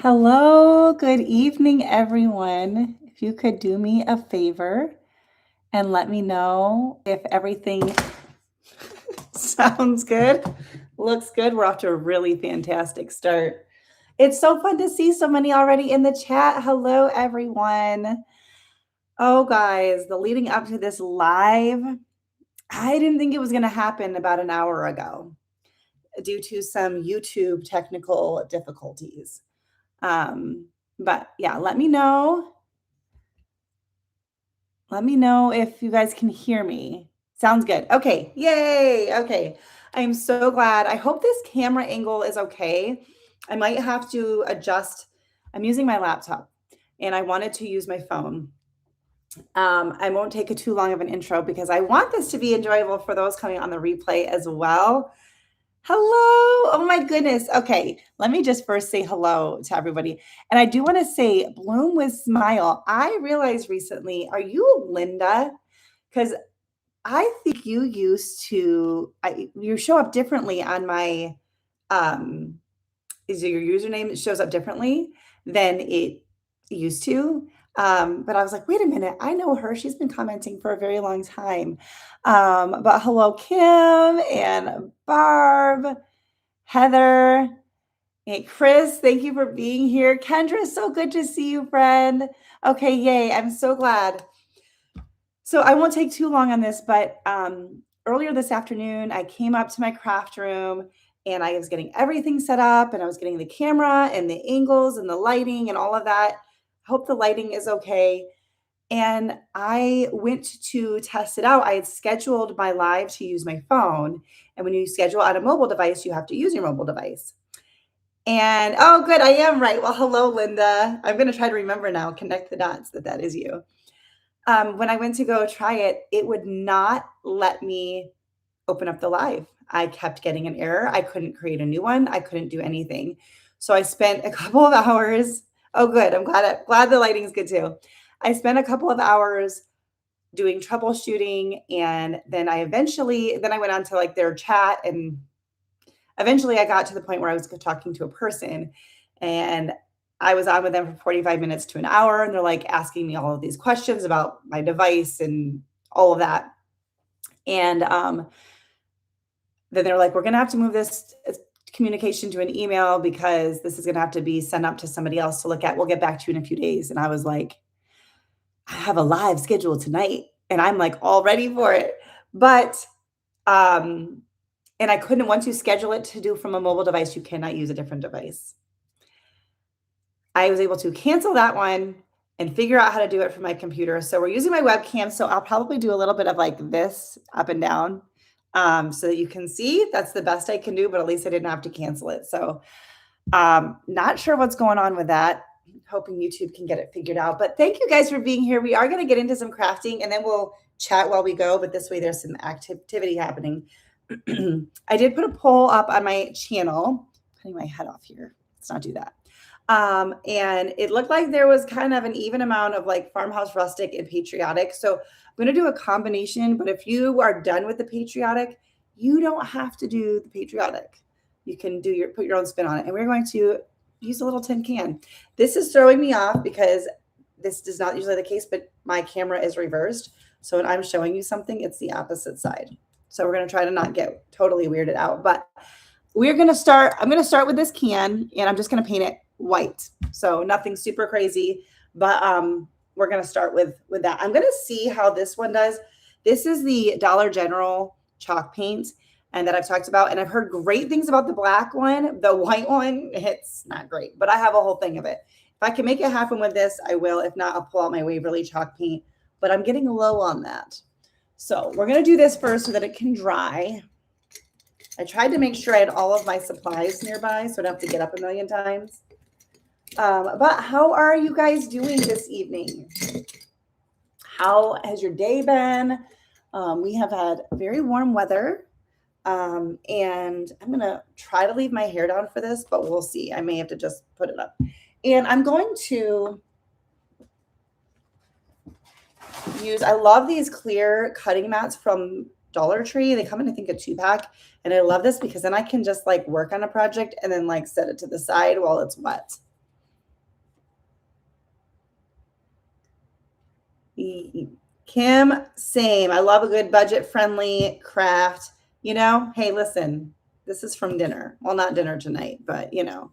Hello, good evening, everyone. If you could do me a favor and let me know if everything sounds good, looks good. We're off to a really fantastic start. It's so fun to see so many already in the chat. Hello, everyone. Oh, guys, the leading up to this live, I didn't think it was going to happen about an hour ago due to some YouTube technical difficulties. But yeah, let me know. Let me know if you guys can hear me. Sounds good. Okay. Yay. Okay. I'm so glad. I hope this camera angle is okay. I might have to adjust. I'm using my laptop and I wanted to use my phone. I won't take too long of an intro because I want this to be enjoyable for those coming on the replay as well. Hello. Oh my goodness. Okay. Let me just first say hello to everybody. And I do want to say bloom with smile. I realized recently, are you Linda? Because I think you used to you show up differently on my is your username shows up differently than it used to. But I was like, wait a minute, I know her. She's been commenting for a very long time. But hello, Kim and Barb, Heather, and Chris. Thank you for being here. Kendra, so good to see you, friend. Okay, yay. I'm so glad. So I won't take too long on this, but earlier this afternoon, I came up to my craft room and I was getting everything set up and I was getting the camera and the angles and the lighting and all of that. Hope the lighting is okay. And I went to test it out. I had scheduled my live to use my phone. And when you schedule on a mobile device, you have to use your mobile device. And oh, good, I am right. Well, hello, Linda. I'm going to try to remember now, connect the dots that is you. When I went to go try it, it would not let me open up the live. I kept getting an error. I couldn't create a new one. I couldn't do anything. So I spent a couple of hours. Oh, good. I'm glad the lighting is good too. I spent a couple of hours doing troubleshooting, and then I went on to like their chat, and eventually I got to the point where I was talking to a person, and I was on with them for 45 minutes to an hour, and they're like asking me all of these questions about my device and all of that. And then they're like, we're going to have to move this communication to an email because this is going to have to be sent up to somebody else to look at. We'll get back to you in a few days. And I was like, I have a live schedule tonight and I'm like all ready for it. But, and I couldn't, once you schedule it to do from a mobile device, you cannot use a different device. I was able to cancel that one and figure out how to do it from my computer. So we're using my webcam. So I'll probably do a little bit of like this up and down so that you can see. That's the best I can do, but at least I didn't have to cancel it. So not sure what's going on with that. Hoping YouTube can get it figured out. But thank you guys for being here. We are going to get into some crafting and then we'll chat while we go. But this way there's some activity happening. I did put a poll up on my channel. Putting my head off here. Let's not do that. And it looked like there was kind of an even amount of like Farmhouse, Rustic, and Patriotic. So I'm going to do a combination, but if you are done with the Patriotic, you don't have to do the Patriotic. You can put your own spin on it. And we're going to use a little tin can. This is throwing me off because this is not usually the case, but my camera is reversed. So when I'm showing you something, it's the opposite side. So we're going to try to not get totally weirded out, but I'm going to start with this can and I'm just going to paint it white. So nothing super crazy, but we're going to start with that. I'm going to see how this one does. This is the Dollar General chalk paint and that I've talked about. And I've heard great things about the black one. The white one, it's not great, but I have a whole thing of it. If I can make it happen with this, I will. If not, I'll pull out my Waverly chalk paint, but I'm getting low on that. So we're going to do this first so that it can dry. I tried to make sure I had all of my supplies nearby so I don't have to get up a million times. But how are you guys doing this evening? How has your day been? We have had very warm weather. And I'm going to try to leave my hair down for this, but we'll see. I may have to just put it up. And I'm going to I love these clear cutting mats from Dollar Tree. They come in, I think, a 2-pack. And I love this because then I can just like work on a project and then like set it to the side while it's wet. Kim, same. I love a good budget-friendly craft. You know, hey, listen, this is from dinner. Well, not dinner tonight, but you know,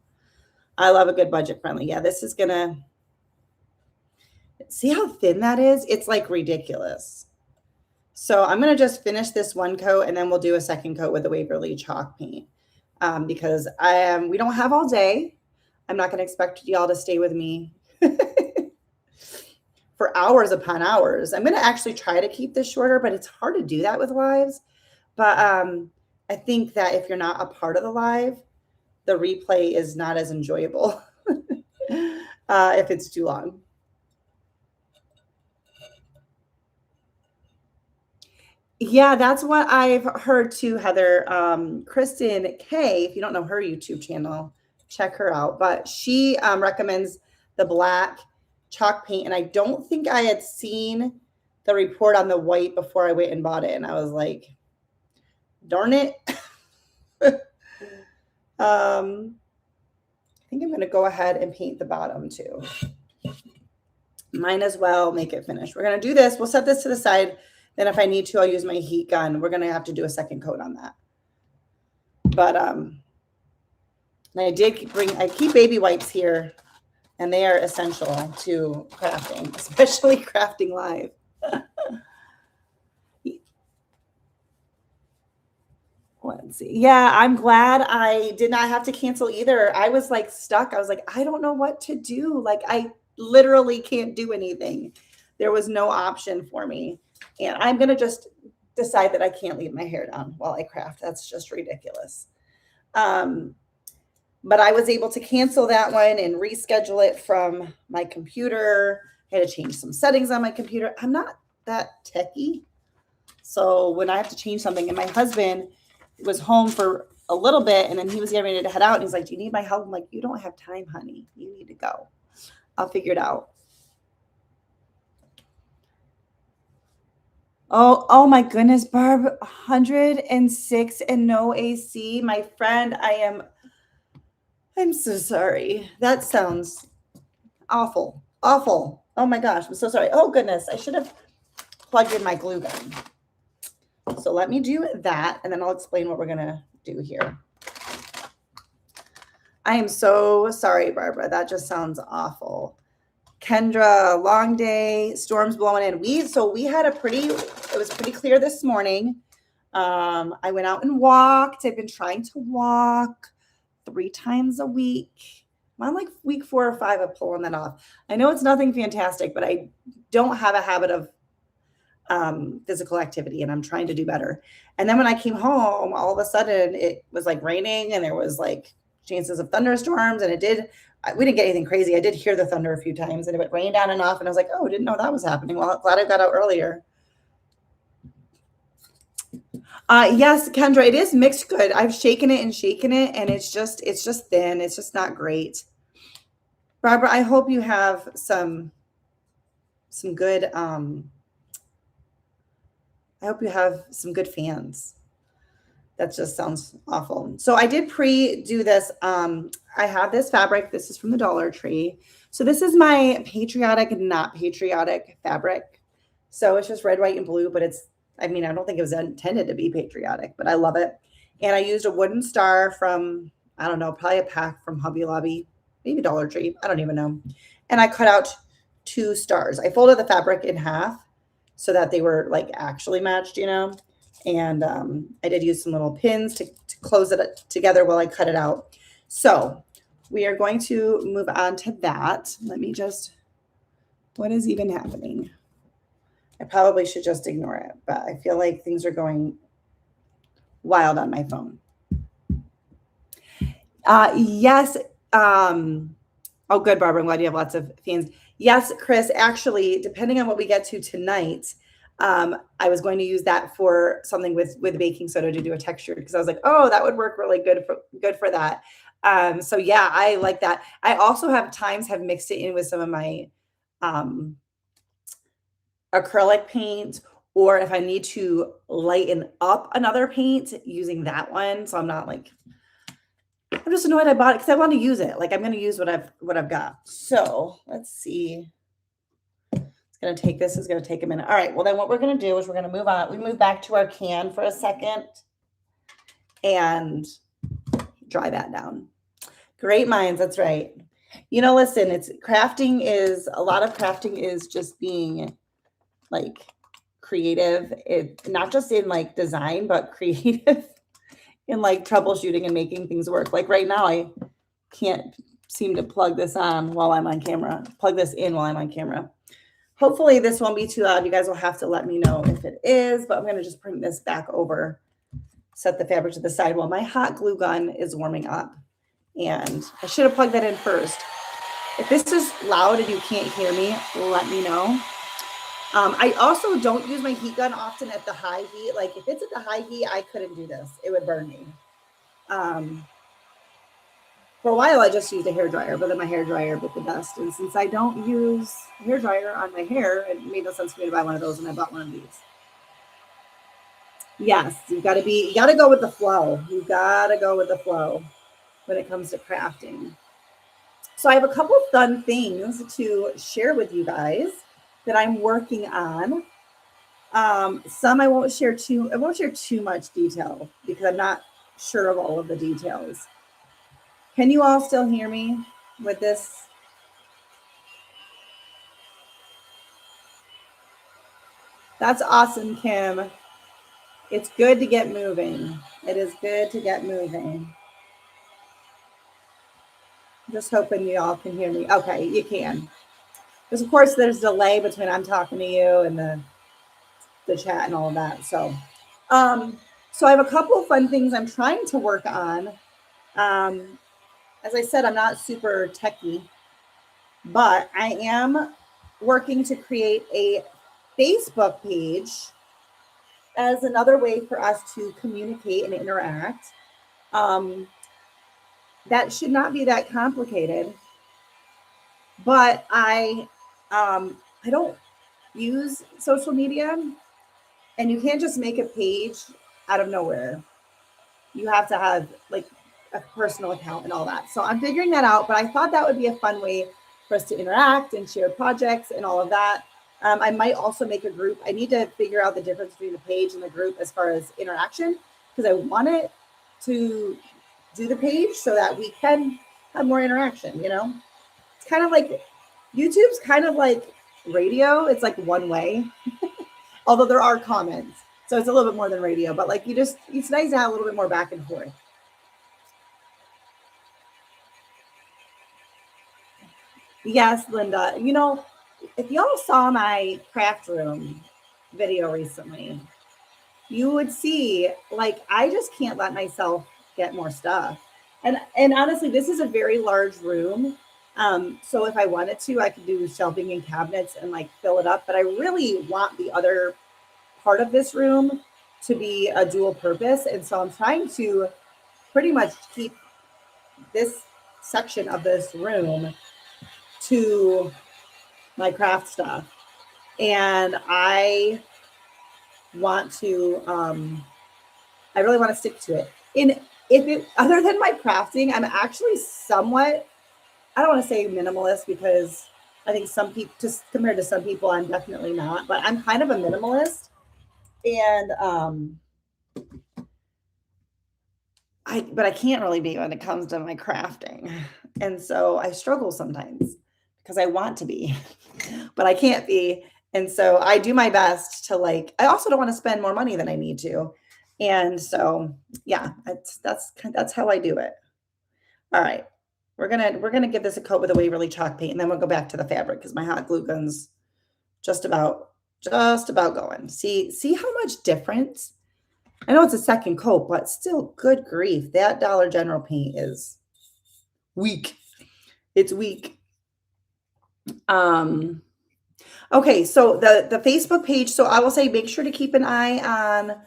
I love a good budget-friendly. Yeah, this is gonna see how thin that is? It's like ridiculous. So I'm gonna just finish this one coat and then we'll do a second coat with the Waverly chalk paint. Because we don't have all day. I'm not gonna expect y'all to stay with me for hours upon hours. I'm gonna actually try to keep this shorter, but it's hard to do that with lives. But I think that if you're not a part of the live, the replay is not as enjoyable if it's too long. Yeah, that's what I've heard too, Heather. Kristen K, if you don't know her YouTube channel, check her out. But she recommends the black chalk paint. And I don't think I had seen the report on the white before I went and bought it. And I was like, darn it. I think I'm going to go ahead and paint the bottom too. Might as well make it finish. We're going to do this. We'll set this to the side. Then if I need to, I'll use my heat gun. We're going to have to do a second coat on that. But I keep baby wipes here, and they are essential to crafting, especially crafting live. Let's see. Yeah, I'm glad I did not have to cancel either. I was like stuck. I was like, I don't know what to do. Like I literally can't do anything. There was no option for me. And I'm going to just decide that I can't leave my hair down while I craft. That's just ridiculous. But I was able to cancel that one and reschedule it from my computer. I had to change some settings on my computer. I'm not that techie. So when I have to change something, and my husband was home for a little bit, and then he was getting ready to head out, and he's like, do you need my help? I'm like, you don't have time, honey. You need to go. I'll figure it out. Oh my goodness, Barb, 106 and no AC. My friend, I'm so sorry. That sounds awful. Awful. Oh my gosh, I'm so sorry. Oh goodness, I should have plugged in my glue gun. So let me do that, and then I'll explain what we're gonna do here. I am so sorry, Barbara. That just sounds awful. Kendra, long day, storms blowing in. We had it was pretty clear this morning. I went out and walked. I've been trying to walk 3 times a week. I'm on like week 4 or 5 of pulling that off. I know it's nothing fantastic, but I don't have a habit of physical activity, and I'm trying to do better. And then when I came home, all of a sudden it was like raining, and there was like chances of thunderstorms, and we didn't get anything crazy. I did hear the thunder a few times, and it rained on and off, and I was like, oh, didn't know that was happening. Well, I'm glad I got out earlier. Yes, Kendra, it is mixed good. I've shaken it, and it's just thin. It's just not great. Barbara, I hope you have some good I hope you have some good fans. That just sounds awful. So I did pre-do this. I have this fabric. This is from the Dollar Tree. So this is my patriotic and not patriotic fabric. So it's just red, white, and blue, but I don't think it was intended to be patriotic, but I love it. And I used a wooden star from, I don't know, probably a pack from Hobby Lobby, maybe Dollar Tree. I don't even know. And I cut out 2 stars. I folded the fabric in half so that they were like actually matched, you know. And I did use some little pins to close it together while I cut it out. So we are going to move on to that. Let me what is even happening? I probably should just ignore it, but I feel like things are going wild on my phone. Yes. Oh, good, Barbara. I'm glad you have lots of fans. Yes, Chris, actually, depending on what we get to tonight, I was going to use that for something with baking soda to do a texture, because I was like, oh, that would work really good for that. So yeah, I like that. I also have mixed it in with some of my acrylic paint, or if I need to lighten up another paint, using that one. So I'm not like, I'm just annoyed I bought it because I want to use it. Like I'm going to use what I've got. So let's see. This is going to take a minute. All right. Well, then what we're going to do is we're going to move on. We move back to our can for a second and dry that down. Great minds. That's right. Listen, a lot of crafting is just being like creative. Not just in like design, but creative in like troubleshooting and making things work. Like right now, I can't seem to plug this in while I'm on camera. Hopefully this won't be too loud. You guys will have to let me know if it is, but I'm going to just bring this back over, set the fabric to the side while my hot glue gun is warming up. And I should have plugged that in first. If this is loud and you can't hear me, let me know. I also don't use my heat gun often at the high heat. Like if it's at the high heat, I couldn't do this. It would burn me. For a while, I just used a hairdryer, but then my hairdryer bit the dust. And since I don't use a hairdryer on my hair, it made no sense for me to buy one of those, and I bought one of these. Yes, you got to go with the flow. You got to go with the flow when it comes to crafting. So I have a couple of fun things to share with you guys that I'm working on. Some I won't share too much detail because I'm not sure of all of the details. Can you all still hear me with this? That's awesome, Kim. It's good to get moving. It is good to get moving. Just hoping you all can hear me. Okay, you can. Because of course there's a delay between I'm talking to you and the chat and all of that. So I have a couple of fun things I'm trying to work on. As I said, I'm not super techy, but I am working to create a Facebook page as another way for us to communicate and interact. That should not be that complicated, but I don't use social media, and you can't just make a page out of nowhere. You have to have like a personal account and all that. So I'm figuring that out, but I thought that would be a fun way for us to interact and share projects and all of that. I might also make a group. I need to figure out the difference between the page and the group as far as interaction, because I want it to do the page so that we can have more interaction. It's kind of like YouTube's kind of like radio. It's like one way, although there are comments. So it's a little bit more than radio, but like it's nice to have a little bit more back and forth. Yes, Linda. If y'all saw my craft room video recently, you would see like I just can't let myself get more stuff. And honestly, this is a very large room. So if I wanted to, I could do shelving and cabinets and like fill it up. But I really want the other part of this room to be a dual purpose. And so I'm trying to pretty much keep this section of this room to my craft stuff. And I want to, I really want to stick to it. Other than my crafting, I'm actually somewhat, I don't want to say minimalist, because I think some people, just compared to some people, I'm definitely not, but I'm kind of a minimalist. And, but I can't really be when it comes to my crafting. And so I struggle sometimes because I want to be, but I can't be. And so I do my best to I also don't want to spend more money than I need to. And so, yeah, that's how I do it. All right. We're going to give this a coat with a Waverly chalk paint, and then we'll go back to the fabric because my hot glue gun's just about going. See how much difference? I know it's a second coat, but still, good grief. That Dollar General paint is weak. It's weak. Okay, so the Facebook page. So I will say, make sure to keep an eye on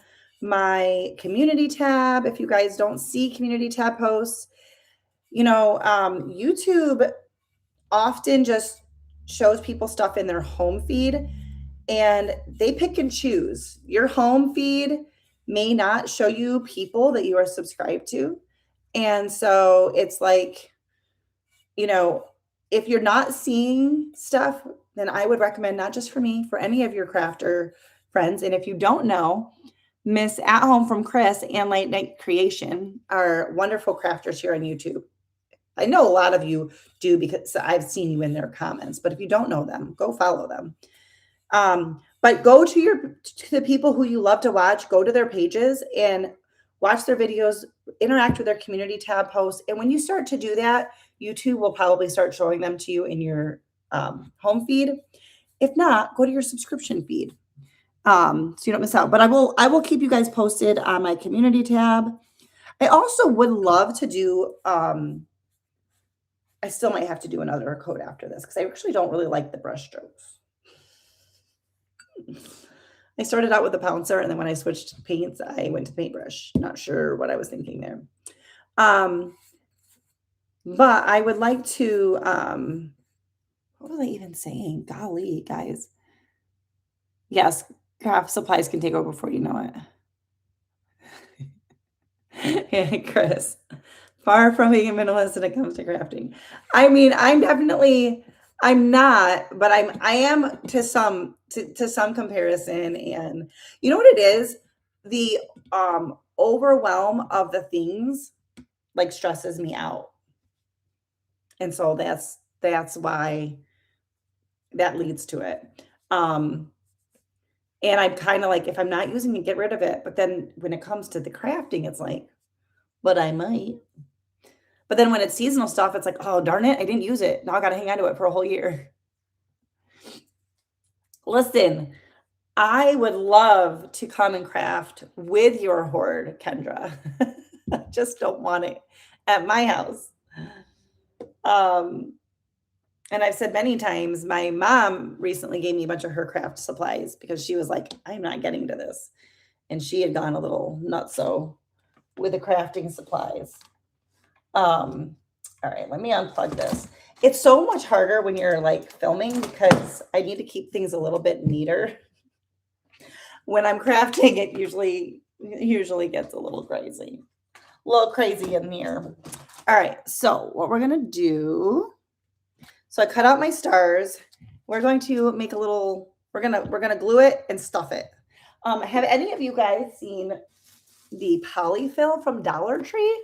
my community tab. If you guys don't see community tab posts, YouTube often just shows people stuff in their home feed, and they pick and choose. Your home feed may not show you people that you are subscribed to. And so it's like, if you're not seeing stuff then I would recommend not just for me, for any of your crafter friends. And if you don't know, Miss At Home from Chris and Late Night Creation are wonderful crafters here on YouTube. I know a lot of you do because I've seen you in their comments, but if you don't know them, go follow them. But go to the people who you love to watch, go to their pages and watch their videos, interact with their community tab posts. And when you start to do that, YouTube will probably start showing them to you in your home feed. If not, go to your subscription feed. So you don't miss out. But I will keep you guys posted on my community tab. I also would love to do I still might have to do another coat after this because I actually don't really like the brush strokes. I started out with the pouncer, and then when I switched to paints, I went to paintbrush. Not sure what I was thinking there. But I would like to, what was I even saying? Golly, guys. Yes, craft supplies can take over before you know it. Yeah, Chris. Far from being a minimalist when it comes to crafting. I mean, I'm not, but I am to some comparison. And you know what it is? The overwhelm of the things like stresses me out. And so that's why that leads to it. And I'm kind of like, if I'm not using it, get rid of it. But then when it comes to the crafting, it's like, but I might. But then when it's seasonal stuff, it's like, oh, darn it, I didn't use it. Now I got to hang on to it for a whole year. Listen, I would love to come and craft with your hoard, Kendra. I just don't want it at my house. And I've said many times, my mom recently gave me a bunch of her craft supplies because she was like, I'm not getting to this. And she had gone a little nutso with the crafting supplies. All right, let me unplug this. It's so much harder when you're like filming because I need to keep things a little bit neater. When I'm crafting, it usually gets a little crazy in here. All right, so what we're gonna do, so I cut out my stars. We're going to make a little, we're gonna glue it and stuff it. Have any of you guys seen the polyfill from Dollar Tree?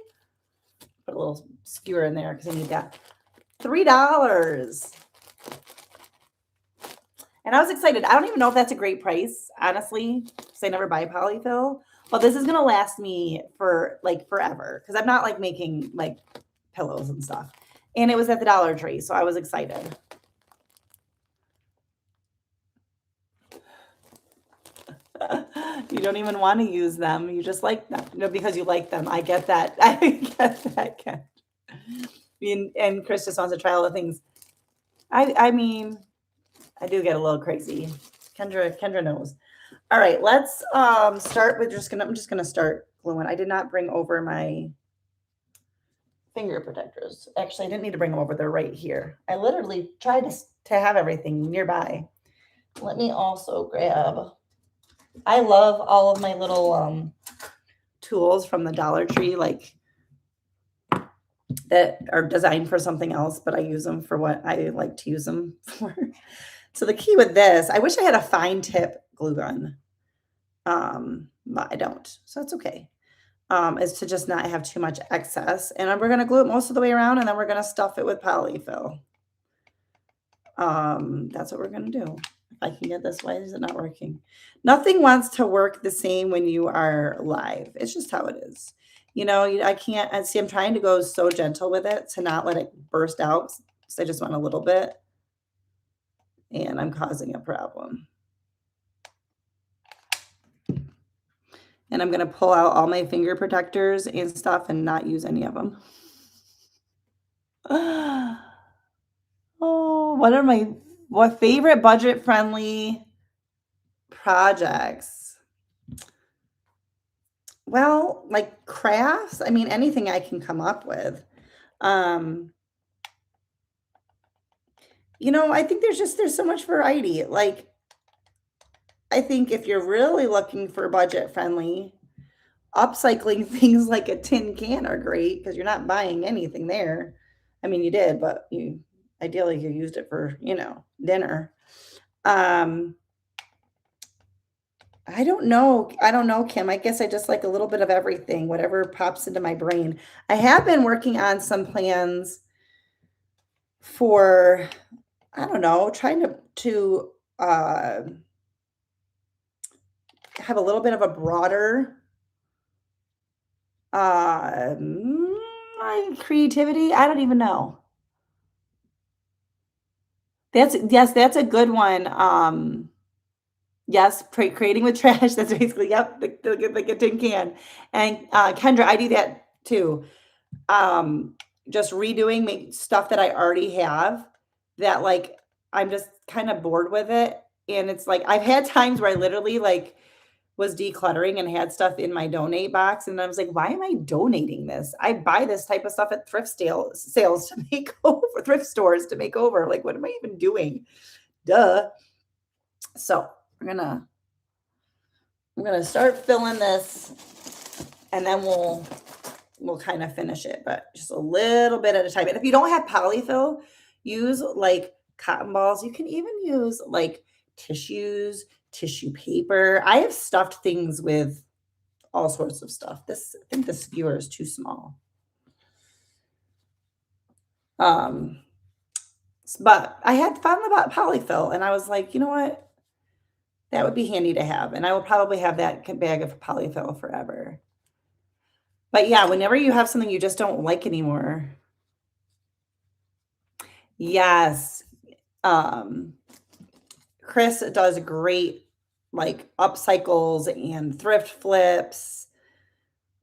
Put a little skewer in there because I need that. $3. And I was excited. I don't even know if that's a great price, honestly, because I never buy polyfill. But this is going to last me for like forever because I'm not like making like pillows and stuff. And it was at the Dollar Tree, so I was excited. You don't even want to use them. You just like them, because you like them. I get that. I get that, Ken. And Chris just wants to try all the things. I mean, I do get a little crazy. Kendra knows. All right, let's start with I'm just gonna start gluing. I did not bring over my finger protectors. Actually, I didn't need to bring them over. They're right here. I literally tried to have everything nearby. Let me also grab. I love all of my little tools from the Dollar Tree, like that are designed for something else, but I use them for what I like to use them for. So the key with this, I wish I had a fine tip glue gun, but I don't, so that's okay. Is to just not have too much excess, and we're gonna glue it most of the way around, and then we're gonna stuff it with polyfill. That's what we're gonna do. If I can get this, why is it not working? Nothing wants to work the same when you are live. It's just how it is. You know, I can't, see, I'm trying to go so gentle with it to not let it burst out. So I just want a little bit. And I'm causing a problem. And I'm going to pull out all my finger protectors and stuff and not use any of them. Oh, what favorite budget-friendly projects? Well, like crafts, I mean, anything I can come up with. You know, I think there's so much variety. Like, I think if you're really looking for budget-friendly, upcycling things like a tin can are great because you're not buying anything there. I mean, you did, but ideally you used it for, dinner. Um, I don't know. I don't know, Kim. I guess I just like a little bit of everything, whatever pops into my brain. I have been working on some plans for, I don't know, trying to uh, have a little bit of a broader creativity. I don't even know. That's yes, that's a good one. Yes, creating with trash. That's basically yep, like a tin can. And Kendra, I do that too. Just redoing stuff that I already have that like I'm just kind of bored with it. And it's like I've had times where I literally like was decluttering and had stuff in my donate box, and I was like, "Why am I donating this? I buy this type of stuff at thrift sales to make over thrift stores to make over. Like, what am I even doing? Duh." So I'm gonna start filling this, and then we'll kind of finish it, but just a little bit at a time. And if you don't have polyfill, use like cotton balls. You can even use like tissues, tissue paper. I have stuffed things with all sorts of stuff. I think this skewer is too small. Um, but I had found about polyfill and I was like, you know what? That would be handy to have. And I will probably have that bag of polyfill forever. But yeah, whenever you have something you just don't like anymore. Yes. Um, Chris does great like upcycles and thrift flips.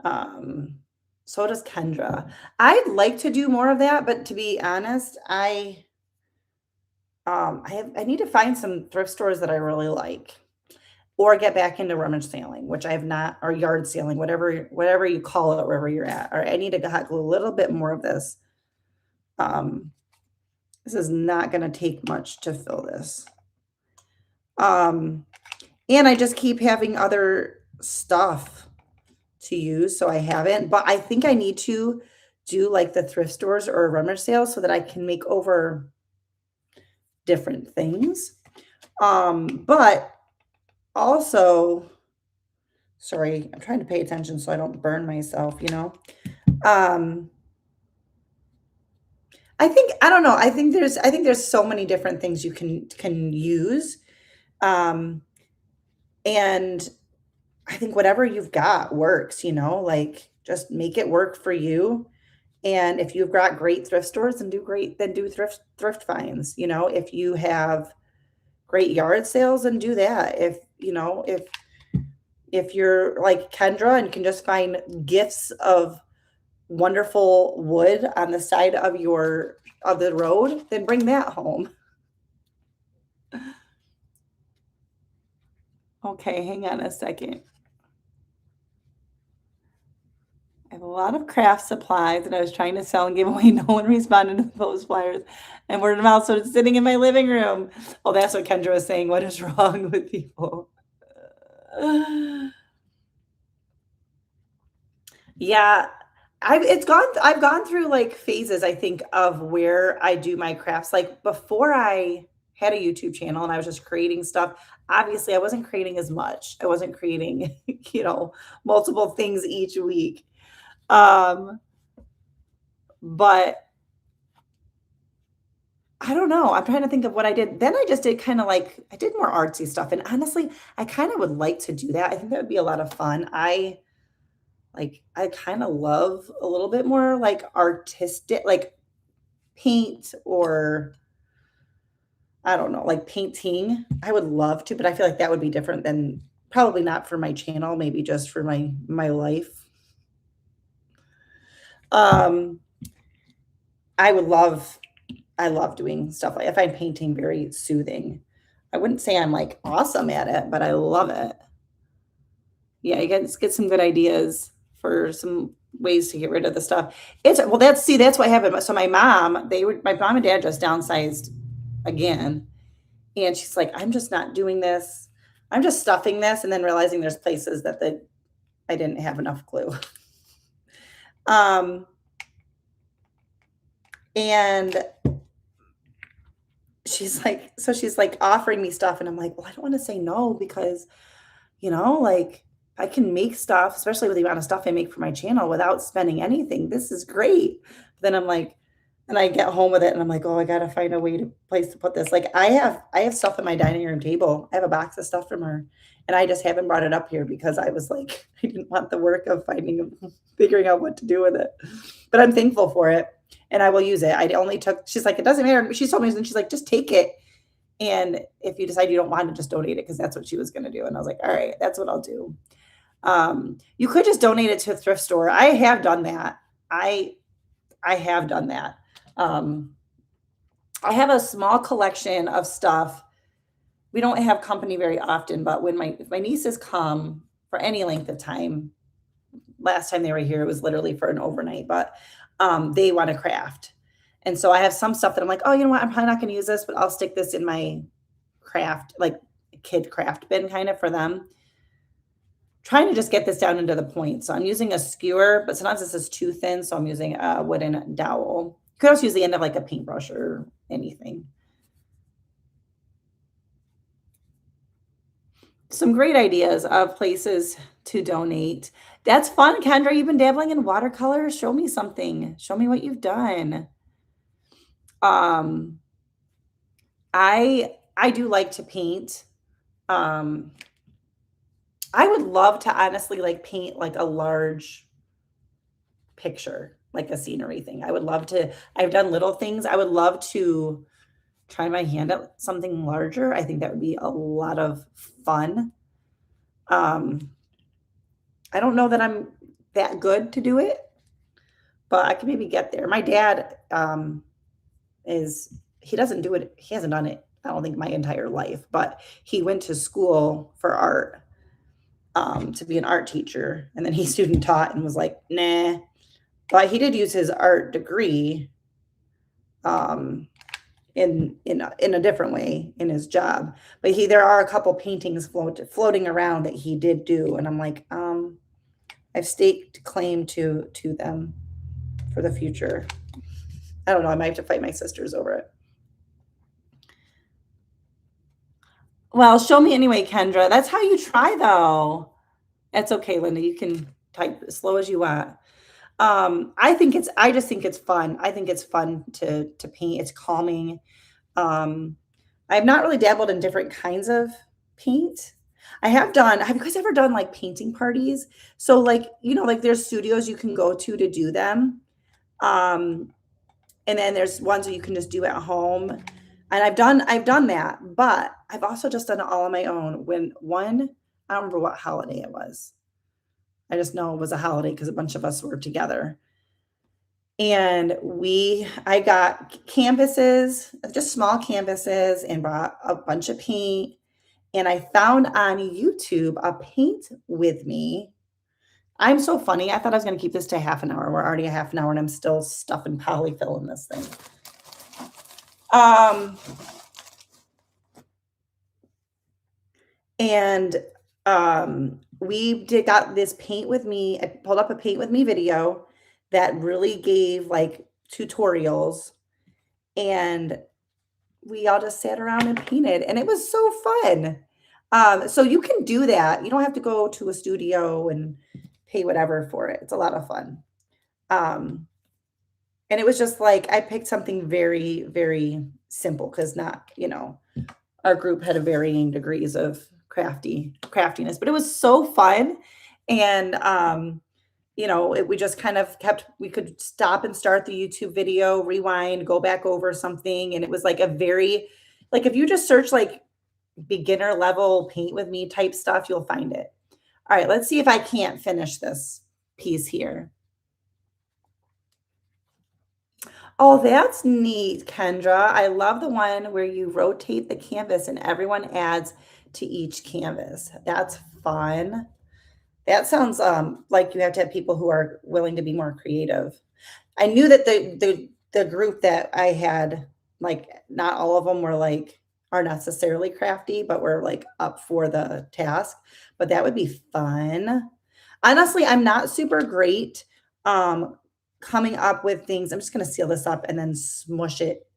Um, so does Kendra. I'd like to do more of that, but to be honest, I need to find some thrift stores that I really like, or get back into rummage sailing, which I have not, or yard sailing, whatever you call it, wherever you're at. All right, I need to get a little bit more of this. Um, this is not going to take much to fill this. And I just keep having other stuff to use, so I haven't. But I think I need to do like the thrift stores or rummage sales so that I can make over different things. But also, sorry, I'm trying to pay attention so I don't burn myself, you know. Um, I don't know. I think there's so many different things you can use. Um, and I think whatever you've got works, you know, like just make it work for you. And if you've got great thrift stores, then do thrift finds. You know, if you have great yard sales, then do that. If you know, if you're like Kendra and can just find gifts of wonderful wood on the side of the road, then bring that home. Okay, hang on a second. I have a lot of craft supplies that I was trying to sell and give away. No one responded to those flyers and word of mouth. So it's sitting in my living room. Oh, that's what Kendra was saying. What is wrong with people? Yeah, I've gone through like phases, I think, of where I do my crafts. Like before I had a YouTube channel and I was just creating stuff, obviously I wasn't creating as much. I wasn't creating, multiple things each week. Um, but I don't know. I'm trying to think of what I did. Then I just did kind of like I did more artsy stuff. And honestly, I kind of would like to do that. I think that would be a lot of fun. I kind of love a little bit more like artistic, like paint or I don't know, like painting. I would love to, but I feel like that would be different than probably not for my channel, maybe just for my life. Um, I would love I love doing stuff like I find painting very soothing. I wouldn't say I'm like awesome at it, but I love it. Yeah, you get some good ideas for some ways to get rid of the stuff. That's what happened. So my mom and dad just downsized again. And she's like, I'm just not doing this. I'm just stuffing this and then realizing there's places that I didn't have enough glue. Um, and she's like offering me stuff, and I'm like, well, I don't want to say no because, like I can make stuff, especially with the amount of stuff I make for my channel without spending anything. This is great. Then I'm like, and I get home with it and I'm like, oh, I gotta find a way to place to put this. Like I have stuff at my dining room table. I have a box of stuff from her. And I just haven't brought it up here because I was like, I didn't want the work of figuring out what to do with it. But I'm thankful for it and I will use it. I only took, she's like, it doesn't matter. She told me, and she's like, just take it. And if you decide you don't want to, just donate it because that's what she was going to do. And I was like, all right, that's what I'll do. You could just donate it to a thrift store. I have done that. I have done that. I have a small collection of stuff. We don't have company very often, but if my nieces come for any length of time, last time they were here, it was literally for an overnight, but they want to craft. And so I have some stuff that I'm like, oh, you know what? I'm probably not going to use this, but I'll stick this in my craft, like kid craft bin kind of for them. Trying to just get this down into the point. So I'm using a skewer, but sometimes this is too thin. So I'm using a wooden dowel. You could also use the end of like a paintbrush or anything. Some great ideas of places to donate. That's fun, Kendra. You've been dabbling in watercolor. Show me something. Show me what you've done. Um, I do like to paint. Um, I would love to honestly like paint like a large picture, like a scenery thing. I would love to. I've done little things. I would love to try my hand at something larger. I think that would be a lot of fun. Um, I don't know that I'm that good to do it, but I can maybe get there. My dad he doesn't do it. He hasn't done it. I don't think my entire life, but he went to school for art to be an art teacher, and then he student taught and was like, nah. But he did use his art degree um, in a different way in his job. But there are a couple paintings floating around that he did do, and I'm like, I've staked claim to them for the future. I don't know. I might have to fight my sisters over it. Well, show me anyway, Kendra. That's how you try, though. That's okay, Linda. You can type as slow as you want. I just think it's fun. I think it's fun to paint. It's calming. I've not really dabbled in different kinds of paint. Have you guys ever done like painting parties? So like, like there's studios you can go to do them. Um, and then there's ones that you can just do at home. And I've done that, but I've also just done it all on my own. I don't remember what holiday it was. I just know it was a holiday because a bunch of us were together. And I got canvases, just small canvases, and brought a bunch of paint. And I found on YouTube a paint with me. I'm so funny. I thought I was going to keep this to half an hour. We're already a half an hour and I'm still stuffing polyfill in this thing. Got this paint with me. I pulled up a paint with me video that really gave like tutorials, and we all just sat around and painted, and it was so fun. So you can do that. You don't have to go to a studio and pay whatever for it. It's a lot of fun. And it was just like I picked something very, very simple because our group had a varying degrees of craftiness, but it was so fun. And we just kind of we could stop and start the YouTube video, rewind, go back over something. And it was like if you just search like beginner level paint with me type stuff, you'll find it. All right, let's see if I can't finish this piece here. Oh, that's neat, Kendra. I love the one where you rotate the canvas and everyone adds to each canvas. That's fun. That sounds like you have to have people who are willing to be more creative. I knew that the group that I had, like, not all of them are necessarily crafty, but were like up for the task. But that would be fun. Honestly, I'm not super great coming up with things. I'm just going to seal this up and then smush it.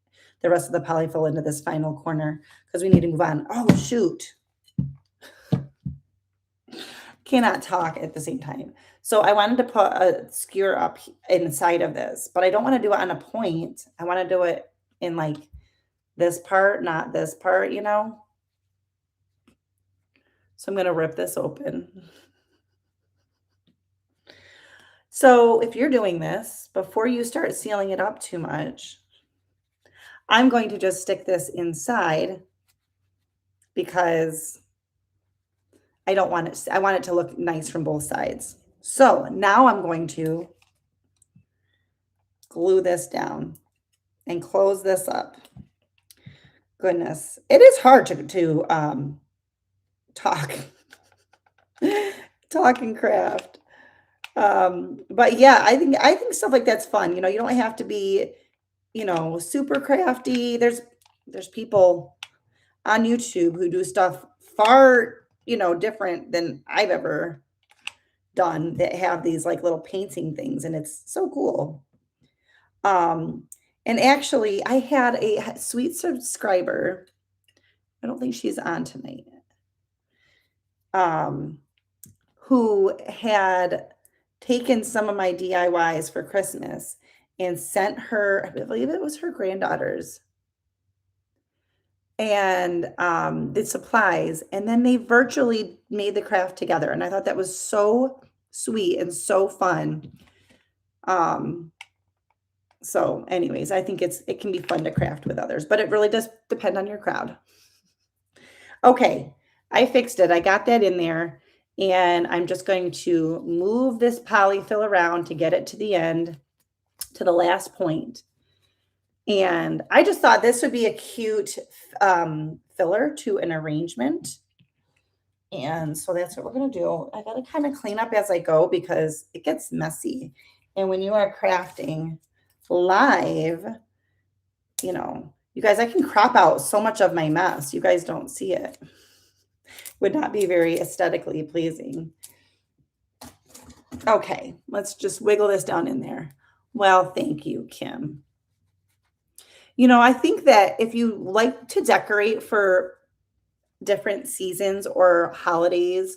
the rest of the polyfill into this final corner because we need to move on. Oh, shoot. Cannot talk at the same time. So I wanted to put a skewer up inside of this, but I don't want to do it on a point. I want to do it in like this part, not this part, you know? So I'm going to rip this open. So if you're doing this, before you start sealing it up too much, I'm going to just stick this inside because I don't want it, I want it to look nice from both sides. So now I'm going to glue this down and close this up. Goodness, it is hard to talk, talk and craft. But yeah, I think stuff like that's fun. You know, you don't have to be, you know, super crafty. There's people on YouTube who do stuff far, you know, different than I've ever done that have these like little painting things, and it's so cool. And actually I had a sweet subscriber. I don't think she's on tonight. Who had taken some of my DIYs for Christmas and sent her, I believe it was her granddaughters, and the supplies, and then they virtually made the craft together. And I thought that was so sweet and so fun. So anyways, I think it can be fun to craft with others, but it really does depend on your crowd. Okay, I fixed it. I got that in there, and I'm just going to move this polyfill around to get it to the end, to the last point. And I just thought this would be a cute filler to an arrangement. And so that's what we're going to do. I got to kind of clean up as I go because it gets messy. And when you are crafting live, you know, you guys, I can crop out so much of my mess. You guys don't see it. Would not be very aesthetically pleasing. Okay, let's just wiggle this down in there. Well, thank you, Kim. You know, I think that if you like to decorate for different seasons or holidays,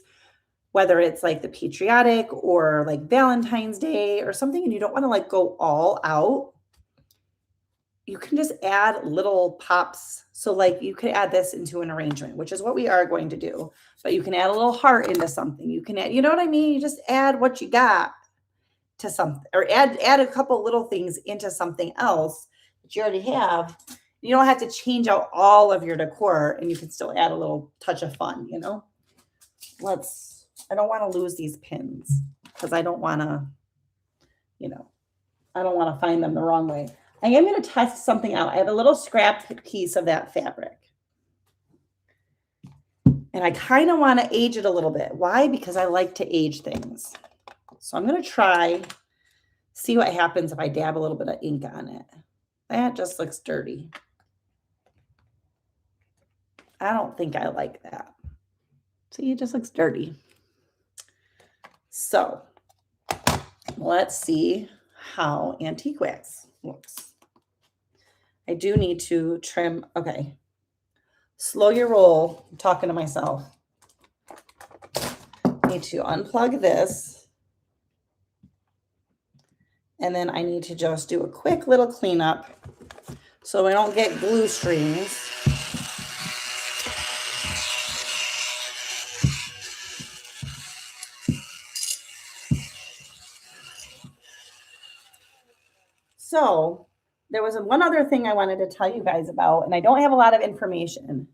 whether it's like the patriotic or like Valentine's Day or something, and you don't want to like go all out, you can just add little pops. So like you could add this into an arrangement, which is what we are going to do, but you can add a little heart into something. You can add, you know what I mean? You just add what you got to something, or add a couple little things into something else that you already have. You don't have to change out all of your decor, and you can still add a little touch of fun, you know? I don't want to lose these pins because I don't want to, you know, I don't want to find them the wrong way. I am going to test something out. I have a little scrap piece of that fabric. And I kind of want to age it a little bit. Why? Because I like to age things. So I'm going to try, see what happens if I dab a little bit of ink on it. That just looks dirty. I don't think I like that. See, it just looks dirty. So let's see how antique wax looks. I do need to trim. Okay. Slow your roll. I'm talking to myself. Need to unplug this. And then I need to just do a quick little cleanup so I don't get glue strings. So there was one other thing I wanted to tell you guys about, and I don't have a lot of information.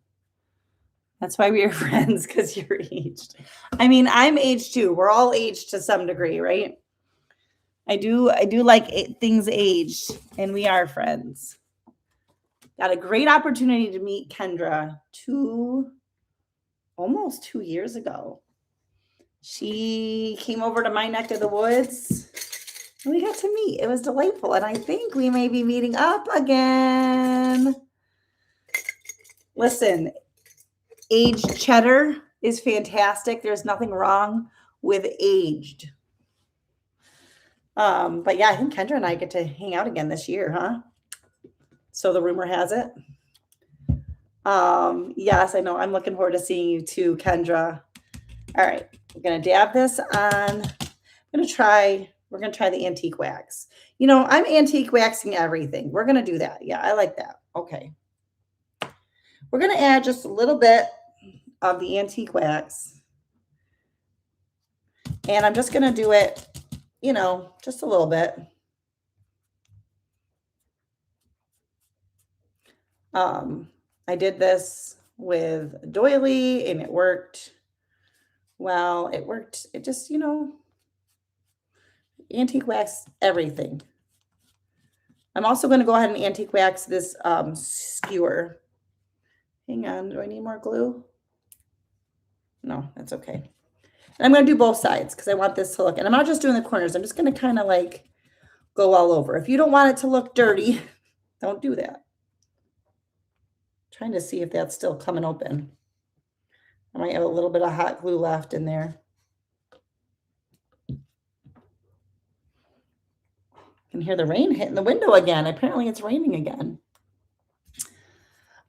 That's why we are friends, because you're aged. I mean, I'm aged too. We're all aged to some degree, right? I do like things aged, and we are friends. Got a great opportunity to meet Kendra almost 2 years ago. She came over to my neck of the woods. We got to meet. It was delightful. And I think we may be meeting up again. Listen, aged cheddar is fantastic. There's nothing wrong with aged. But yeah, I think Kendra and I get to hang out again this year, huh? So the rumor has it. Yes, I know. I'm looking forward to seeing you too, Kendra. All right, we're gonna dab this on. We're gonna try the antique wax. You know, I'm antique waxing everything. We're gonna do that. Yeah, I like that. Okay. We're gonna add just a little bit of the antique wax. And I'm just gonna do it, you know, just a little bit. I did this with doily and it worked well. It worked. It just, you know, antique wax everything. I'm also going to go ahead and antique wax this skewer. Hang on, do I need more glue? No, that's okay. And I'm going to do both sides because I want this to look, and I'm not just doing the corners. I'm just going to kind of like go all over. If you don't want it to look dirty, don't do that. Trying to see if that's still coming open. I might have a little bit of hot glue left in there. I can hear the rain hitting the window again. Apparently it's raining again.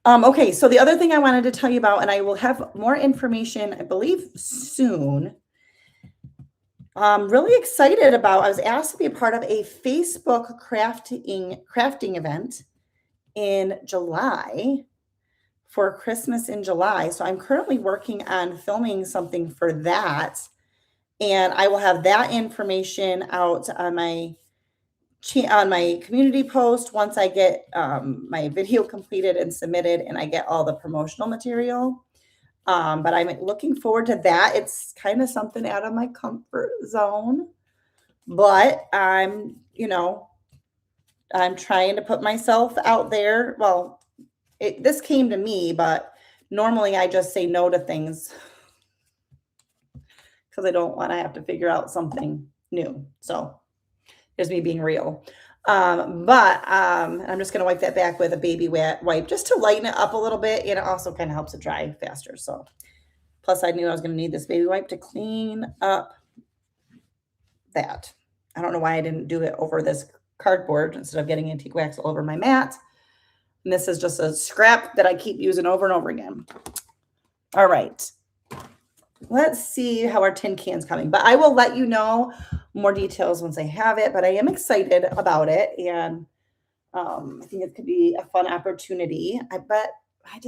Okay, so the other thing I wanted to tell you about, and I will have more information, I believe, soon. I'm really excited about, I was asked to be a part of a Facebook crafting event in July for Christmas in July. So I'm currently working on filming something for that. And I will have that information out on my community post once I get my video completed and submitted and I get all the promotional material. But I'm looking forward to that. It's kind of something out of my comfort zone, but I'm trying to put myself out there. Well, this came to me, but normally I just say no to things because I don't want to have to figure out something new. So there's me being real. But I'm just going to wipe that back with a baby wipe just to lighten it up a little bit. And it also kind of helps it dry faster. So plus I knew I was going to need this baby wipe to clean up that. I don't know why I didn't do it over this cardboard instead of getting antique wax all over my mat. And this is just a scrap that I keep using over and over again. All right. Let's see how our tin can's coming, but I will let you know more details once I have it, but I am excited about it. And I think it could be a fun opportunity. But I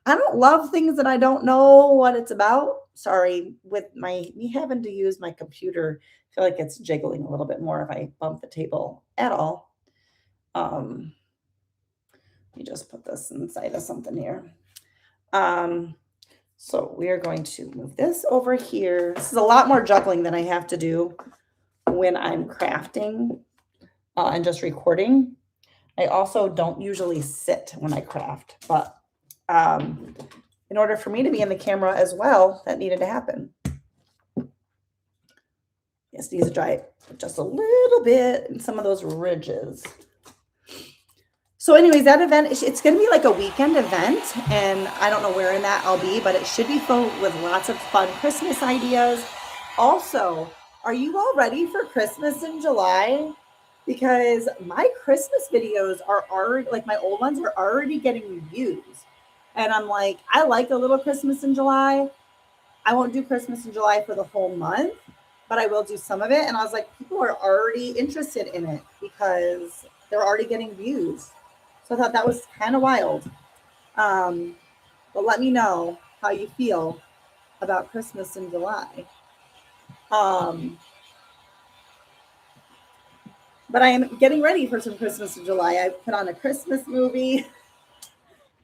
don't love things that I don't know what it's about. Sorry, with me having to use my computer, I feel like it's jiggling a little bit more if I bump the table at all. Let me just put this inside of something here. So we are going to move this over here. This is a lot more juggling than I have to do when I'm crafting and just recording. I also don't usually sit when I craft, but in order for me to be in the camera as well, that needed to happen. Yes, needs to dry just a little bit in some of those ridges. So anyways, that event, it's going to be like a weekend event, and I don't know where in that I'll be, but it should be filled with lots of fun Christmas ideas. Also, are you all ready for Christmas in July? Because my Christmas videos are already, like my old ones are already getting views. And I'm like, I like a little Christmas in July. I won't do Christmas in July for the whole month, but I will do some of it. And I was like, people are already interested in it because they're already getting views. So I thought that was kind of wild. But let me know how you feel about Christmas in July. But I am getting ready for some Christmas in July. I put on a Christmas movie.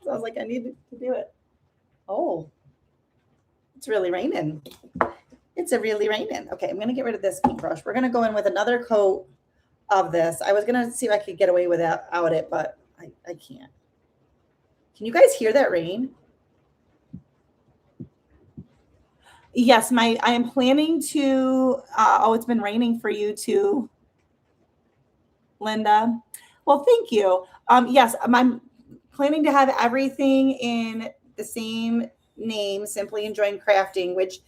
So I was like, I need to do it. Oh, it's really raining. It's really raining. Okay, I'm going to get rid of this paintbrush. We're going to go in with another coat of this. I was going to see if I could get away without it, but I can't. Can you guys hear that rain? Yes, I am planning to, it's been raining for you too, Linda. Well, thank you. Yes, I'm planning to have everything in the same name, Simply Enjoying Crafting, which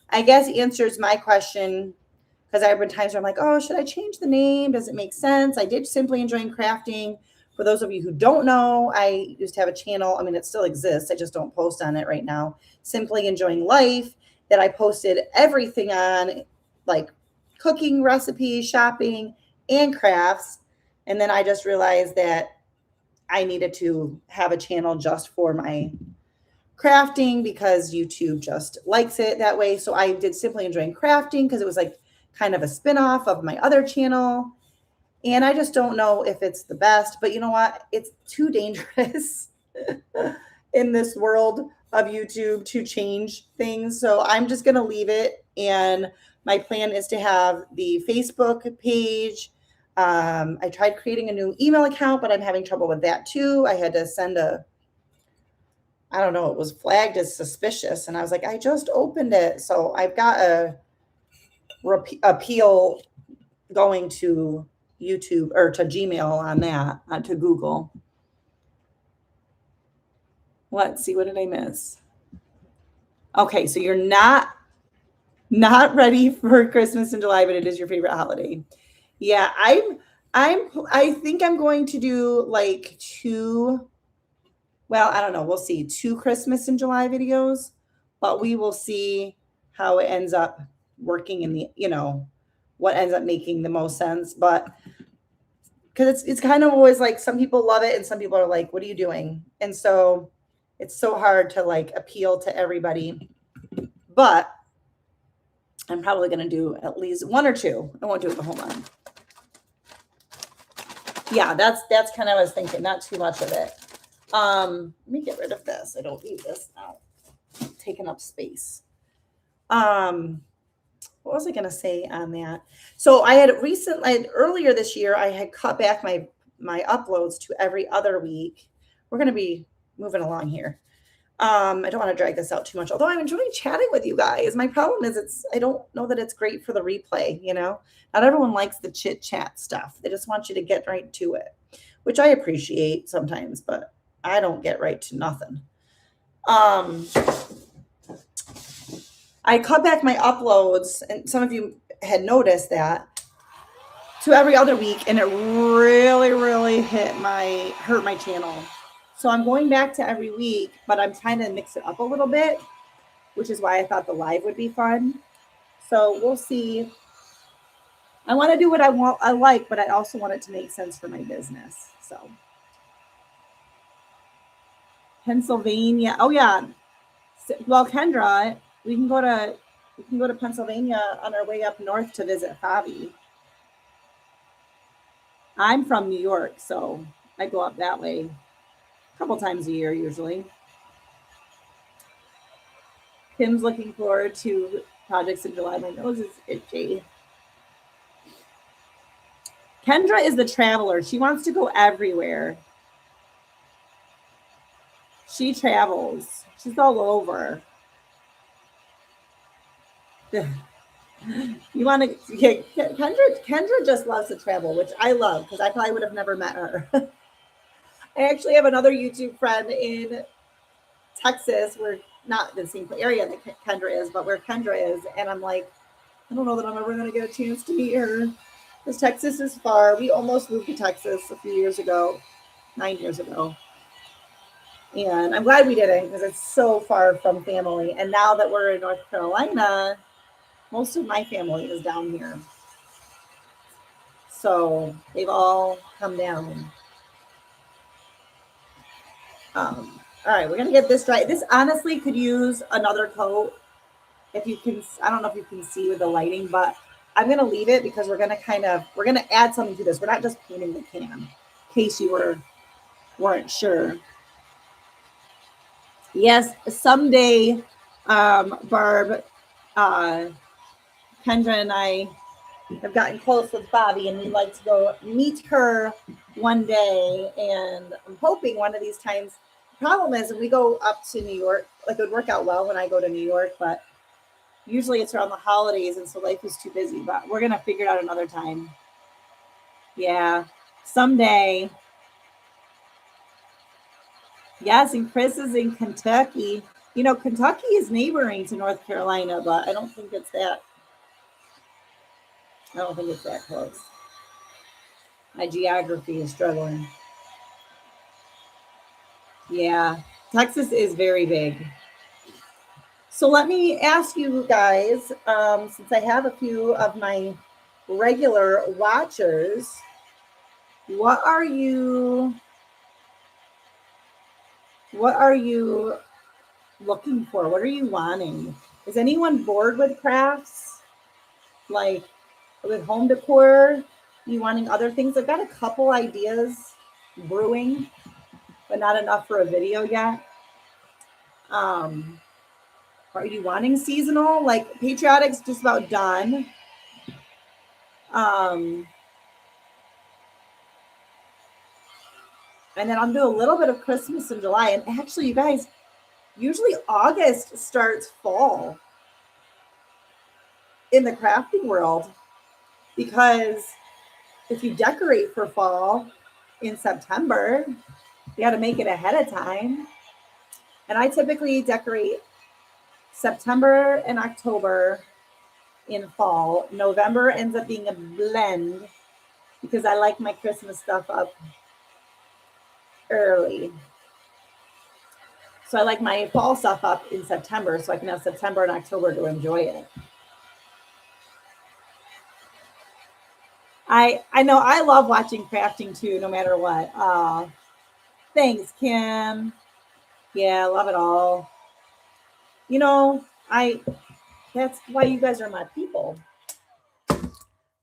I guess answers my question, because there have been times where I'm like, oh, should I change the name? Does it make sense? I did Simply Enjoying Crafting For those of you who don't know, I used to have a channel. I mean, it still exists. I just don't post on it right now. Simply Enjoying Life, that I posted everything on, like cooking recipes, shopping, and crafts. And then I just realized that I needed to have a channel just for my crafting because YouTube just likes it that way. So I did Simply Enjoying Crafting because it was like kind of a spin-off of my other channel. And I just don't know if it's the best, but you know what? It's too dangerous in this world of YouTube to change things. So I'm just going to leave it. And my plan is to have the Facebook page. I tried creating a new email account, but I'm having trouble with that too. I had to send I don't know, it was flagged as suspicious. And I was like, I just opened it. So I've got a appeal going to YouTube or to Gmail on that, to Google. Let's see, what did I miss? Okay, so you're not ready for Christmas in July, but it is your favorite holiday. Yeah, I think I'm going to do like I don't know, we'll see, 2 Christmas in July videos, but we will see how it ends up working in the, what ends up making the most sense. But because it's kind of always like some people love it and some people are like, what are you doing? And so it's so hard to like appeal to everybody. But I'm probably going to do at least 1 or 2. I won't do it the whole month. Yeah, that's kind of what I was thinking. Not too much of it. Let me get rid of this. I don't need this now. It's taking up space. What was I going to say on that? So I had earlier this year, I had cut back my uploads to every other week. We're going to be moving along here. I don't want to drag this out too much, although I'm enjoying chatting with you guys. My problem is I don't know that it's great for the replay. Not everyone likes the chit chat stuff. They just want you to get right to it, which I appreciate sometimes, but I don't get right to nothing. I cut back my uploads, and some of you had noticed that, to every other week, and it really, really hurt my channel. So I'm going back to every week, but I'm trying to mix it up a little bit, which is why I thought the live would be fun. So we'll see. I want to do what I like, but I also want it to make sense for my business. So Pennsylvania. Oh yeah. Well, Kendra, we can go to Pennsylvania on our way up north to visit Fabi. I'm from New York, so I go up that way a couple times a year usually. Kim's looking forward to projects in July. My nose is itchy. Kendra is the traveler. She wants to go everywhere. She travels. She's all over. You want to? Yeah, Kendra just loves to travel, which I love because I probably would have never met her. I actually have another YouTube friend in Texas. We're not the same area that Kendra is, but where Kendra is, and I'm like, I don't know that I'm ever going to get a chance to meet her because Texas is far. We almost moved to Texas a few years ago, 9 years ago. And I'm glad we didn't because it's so far from family. And now that we're in North Carolina, most of my family is down here. So they've all come down. All right, we're going to get this dry. This honestly could use another coat. If you can, I don't know if you can see with the lighting, but I'm going to leave it because we're going to add something to this. We're not just painting the can, in case you weren't sure. Yes, someday, Barb, Kendra and I have gotten close with Bobby, and we'd like to go meet her one day. And I'm hoping one of these times. The problem is, if we go up to New York, like it would work out well when I go to New York, but usually it's around the holidays, and so life is too busy. But we're gonna figure it out another time. Yeah, someday. Yes, and Chris is in Kentucky. Kentucky is neighboring to North Carolina, but I don't think it's that close. My geography is struggling. Yeah, Texas is very big. So let me ask you guys, since I have a few of my regular watchers, what are you what are you looking for? What are you wanting? Is anyone bored with crafts? Like with home decor? You wanting other things? I've got a couple ideas brewing, but not enough for a video yet. Um, are you wanting seasonal? Like patriotic's just about done. Um, and then I'll do a little bit of Christmas in July. And actually, you guys, usually August starts fall in the crafting world because if you decorate for fall in September, you got to make it ahead of time. And I typically decorate September and October in fall. November ends up being a blend because I like my Christmas stuff up early. So I like my fall stuff up in September so I can have September and October to enjoy it. I know I love watching crafting too, no matter what. Thanks, Kim. Yeah, I love it all. You know, I that's why you guys are my people.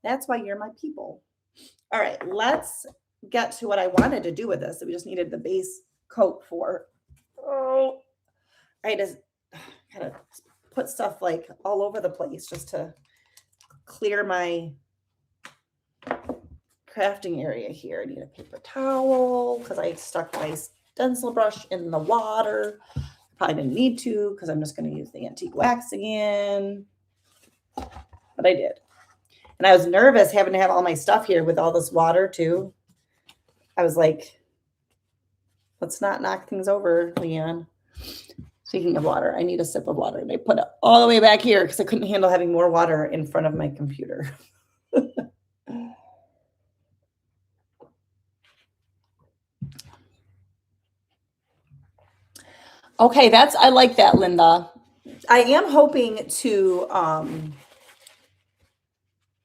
That's why you're my people. All right, let's get to what I wanted to do with this. We just needed the base coat for. Oh, I just kind of put stuff like all over the place just to clear my crafting area here. I need a paper towel because I stuck my stencil brush in the water. Probably didn't need to because I'm just going to use the antique wax again. But I did. And I was nervous having to have all my stuff here with all this water too. I was like, let's not knock things over, Leon. Speaking of water, I need a sip of water. And I put it all the way back here because I couldn't handle having more water in front of my computer. Okay, I like that, Linda. I am hoping to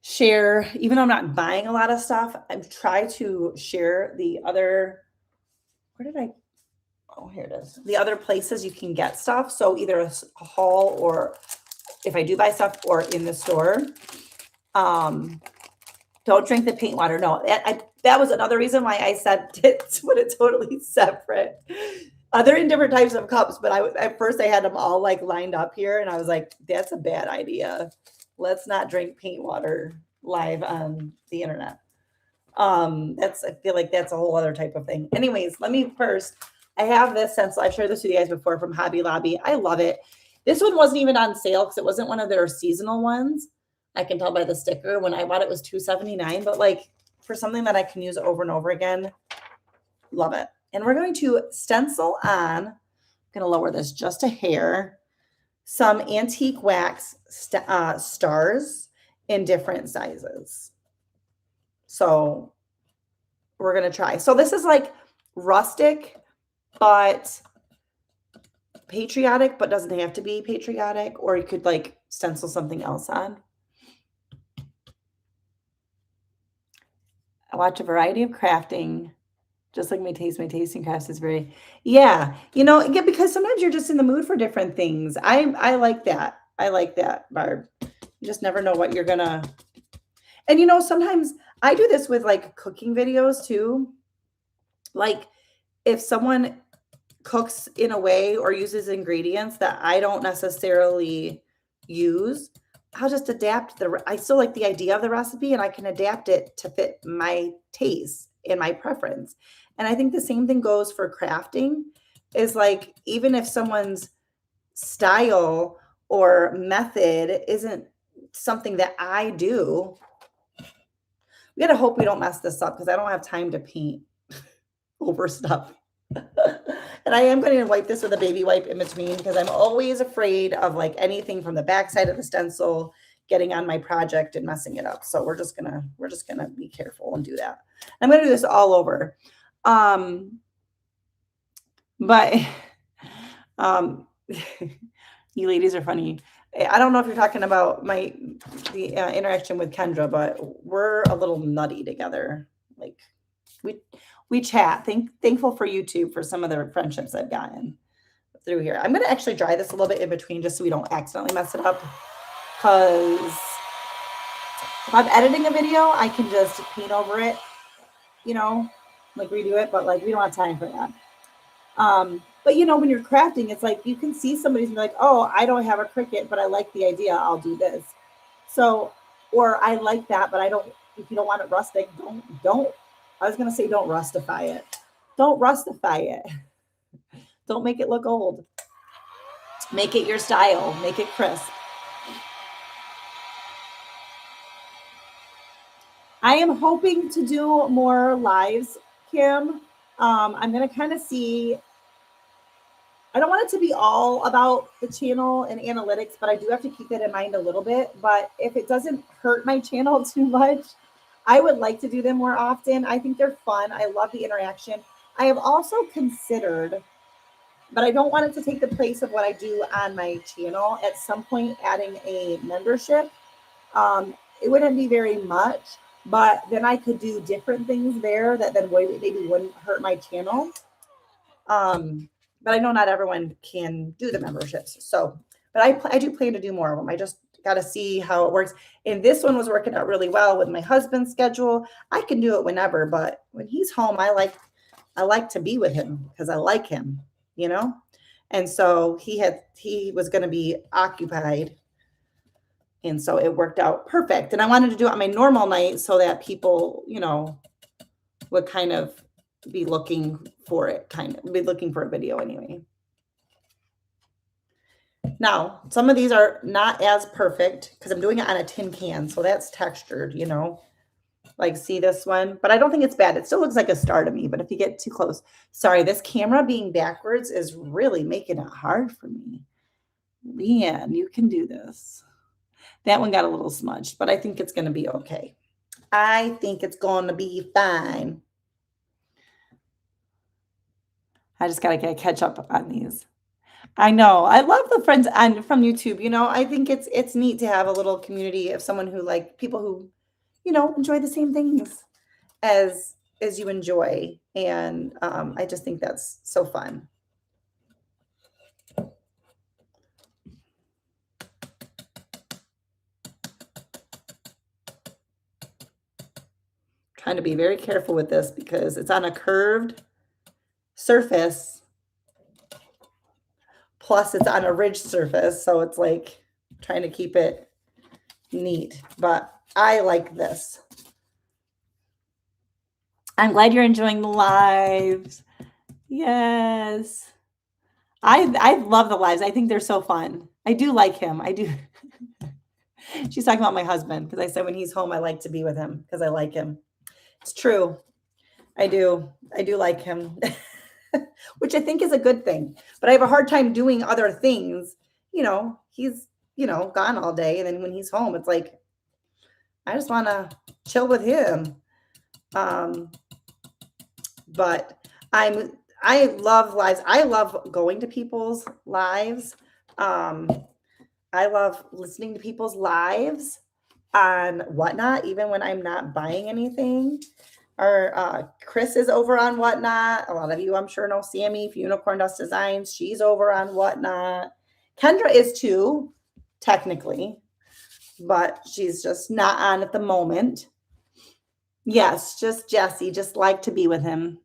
share, even though I'm not buying a lot of stuff, I try to share the other, where did I, oh, here it is. The other places you can get stuff. So either a haul or if I do buy stuff or in the store. Don't drink the paint water. No, that was another reason why I said to put it totally separate. They're in different types of cups, but at first I had them all like lined up here, and I was like, that's a bad idea. Let's not drink paint water live on the internet. I feel like that's a whole other type of thing. Anyways, let me first. I have this stencil. I've shared this with you guys before from Hobby Lobby. I love it. This one wasn't even on sale because it wasn't one of their seasonal ones. I can tell by the sticker. When I bought it was $2.79, but like for something that I can use over and over again, love it. And we're going to stencil on, I'm going to lower this just a hair, some antique wax stars in different sizes. So we're going to try. So this is like rustic, but patriotic, but doesn't have to be patriotic, or you could like stencil something else on. I watch a variety of crafting, just like my tasting crafts is very, yeah, yeah, because sometimes you're just in the mood for different things. I like that. I like that, Barb. You just never know what you're gonna, and sometimes I do this with like cooking videos too. Like if someone cooks in a way or uses ingredients that I don't necessarily use, I'll just adapt I still like the idea of the recipe and I can adapt it to fit my taste and my preference. And I think the same thing goes for crafting is like, even if someone's style or method isn't something that I do, we got to hope we don't mess this up because I don't have time to paint over stuff. And I am going to wipe this with a baby wipe in between because I'm always afraid of like anything from the backside of the stencil getting on my project and messing it up. So we're just gonna be careful and do that. I'm gonna do this all over. But um, you ladies are funny. I don't know if you're talking about the interaction with Kendra, but we're a little nutty together. Like we we chat. Thankful for YouTube for some of the friendships I've gotten through here. I'm gonna actually dry this a little bit in between just so we don't accidentally mess it up. Because if I'm editing a video, I can just paint over it, you know, like redo it, but like we don't have time for that. But when you're crafting, it's like you can see somebody's like, oh, I don't have a Cricut, but I like the idea. I'll do this. So, or I like that, but I don't. If you don't want it rustic, don't. I was gonna say don't rustify it. Don't rustify it. Don't make it look old. Make it your style. Make it crisp. I am hoping to do more lives, Kim. I'm gonna kind of see. I don't want it to be all about the channel and analytics, but I do have to keep that in mind a little bit. But if it doesn't hurt my channel too much, I would like to do them more often. I think they're fun. I love the interaction. I have also considered, but I don't want it to take the place of what I do on my channel. At some point, adding a membership. It wouldn't be very much, but then I could do different things there that then maybe wouldn't hurt my channel. But I know not everyone can do the memberships. So, but I do plan to do more of them. I just got to see how it works. And this one was working out really well with my husband's schedule. I can do it whenever, but when he's home, I like to be with him because I like him, you know? And so he was going to be occupied. And so it worked out perfect. And I wanted to do it on my normal night so that people, would kind of be looking for it, be looking for a video anyway. Now, some of these are not as perfect because I'm doing it on a tin can. So that's textured, like see this one, but I don't think it's bad. It still looks like a star to me, but if you get too close, sorry, this camera being backwards is really making it hard for me. Leanne, you can do this. That one got a little smudged, but I think it's going to be okay. I think it's going to be fine. I just got to catch up on these. I know. I love the friends from YouTube. I think it's neat to have a little community of someone who like people who, enjoy the same things as you enjoy. And I just think that's so fun. Trying to be very careful with this because it's on a curved surface. Plus it's on a ridged surface. So it's like trying to keep it neat, but I like this. I'm glad you're enjoying the lives. Yes. I love the lives. I think they're so fun. I do like him. I do. She's talking about my husband because I said when he's home, I like to be with him because I like him. It's true. I do. I do like him, which I think is a good thing. But I have a hard time doing other things. He's, gone all day. And then when he's home, it's like, I just want to chill with him. But I love lives. I love going to people's lives. I love listening to people's lives on Whatnot, even when I'm not buying anything. Or Chris is over on Whatnot. A lot of you, I'm sure, know Sammy for Unicorn Dust Designs. She's over on Whatnot. Kendra is too, technically, but she's just not on at the moment. Yes, just Jesse. Just like to be with him.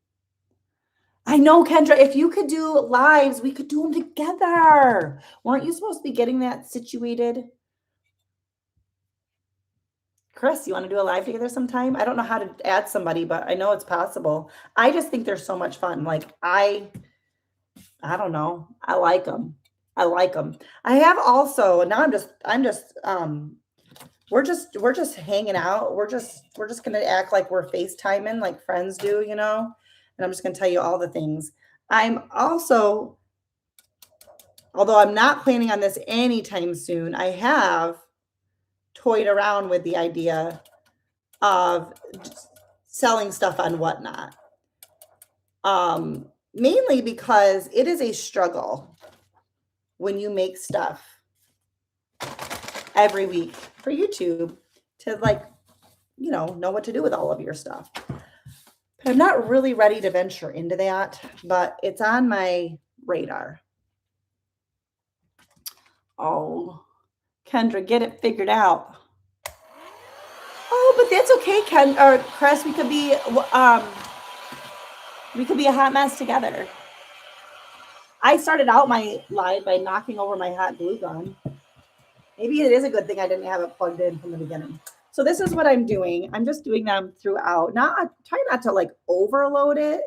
I know, Kendra, if you could do lives, we could do them together. Weren't you supposed to be getting that situated? Chris, you want to do a live together sometime? I don't know how to add somebody, but I know it's possible. I just think they're so much fun. Like I don't know. I like them. I like them. I have also, now we're just hanging out. We're just going to act like we're FaceTiming like friends do, And I'm just going to tell you all the things. I'm also, although I'm not planning on this anytime soon, I have toyed around with the idea of selling stuff on Whatnot. mainly because it is a struggle when you make stuff every week for YouTube to like, know what to do with all of your stuff. But I'm not really ready to venture into that, but it's on my radar. Oh, Kendra, get it figured out. Oh, but that's okay, Ken or Chris. We could be a hot mess together. I started out my live by knocking over my hot glue gun. Maybe it is a good thing I didn't have it plugged in from the beginning. So this is what I'm doing. I'm just doing them throughout. Try not to like overload it.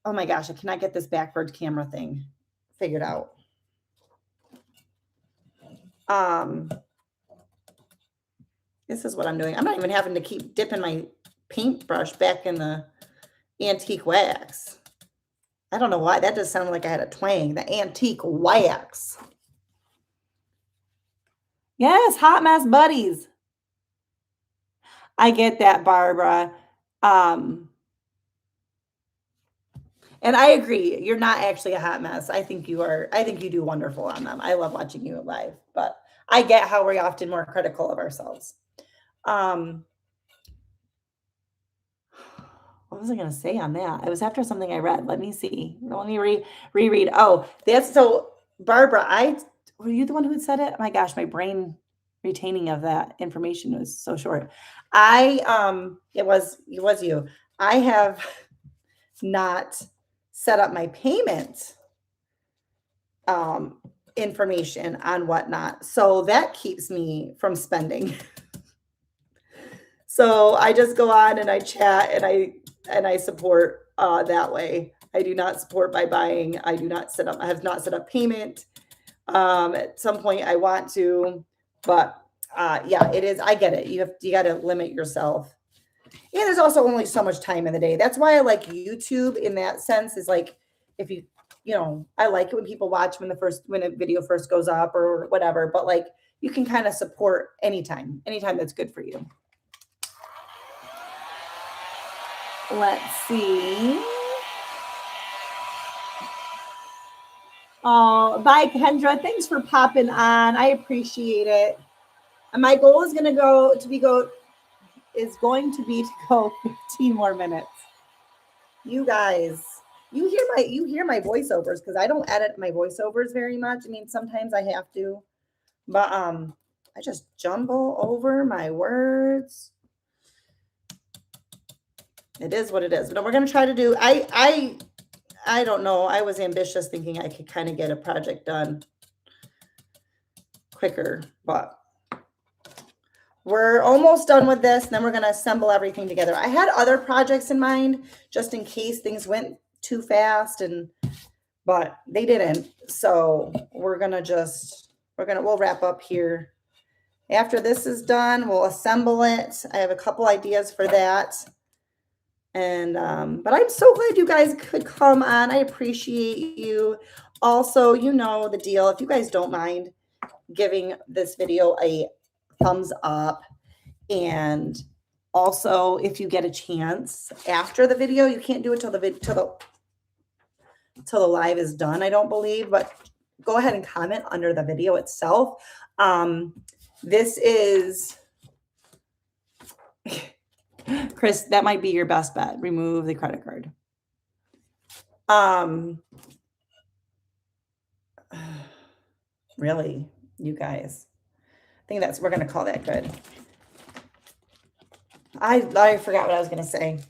Oh my gosh, I cannot get this backward camera thing figured out. This is what I'm doing. I'm not even having to keep dipping my paintbrush back in the antique wax. I don't know why. That does sound like I had a twang. The antique wax. Yes, hot mess buddies. I get that, Barbara. And I agree. You're not actually a hot mess. I think you are. I think you do wonderful on them. I love watching you live, but I get how we're often more critical of ourselves. What was I going to say on that? It was after something I read. Let me see. Let me reread. Oh, that's so Barbara, were you the one who had said it? Oh my gosh, my brain retaining of that information was so short. It was you. I have not set up my payment information on whatnot. So that keeps me from spending. So I just go on and I chat and I support that way. I do not support by buying. I have not set up payment. At some point I want to, but yeah, it is. I get it. You got to limit yourself. And there's also only so much time in the day. That's why I like YouTube in that sense is like, if I like it when people watch when a video first goes up or whatever, but like you can kind of support anytime that's good for you. Let's see. Oh, bye, Kendra. Thanks for popping on. I appreciate it. And my goal is going to go 15 more minutes. You guys, you hear my voiceovers because I don't edit my voiceovers very much. I mean, sometimes I have to, but I just jumble over my words. It is what it is. But we're going to try to do, I don't know. I was ambitious thinking I could kind of get a project done quicker, but we're almost done with this. And then we're going to assemble everything together. I had other projects in mind just in case things went too fast but they didn't. So we'll wrap up here. After this is done, we'll assemble it. I have a couple ideas for that. And but I'm so glad you guys could come on. I appreciate you. Also, you know the deal. If you guys don't mind giving this video a thumbs up, and also if you get a chance after the video, you can't do it till the live is done, I don't believe, but go ahead and comment under the video itself. This is Chris, that might be your best bet. Remove the credit card. Really, you guys. I think we're going to call that good. I forgot what I was going to say.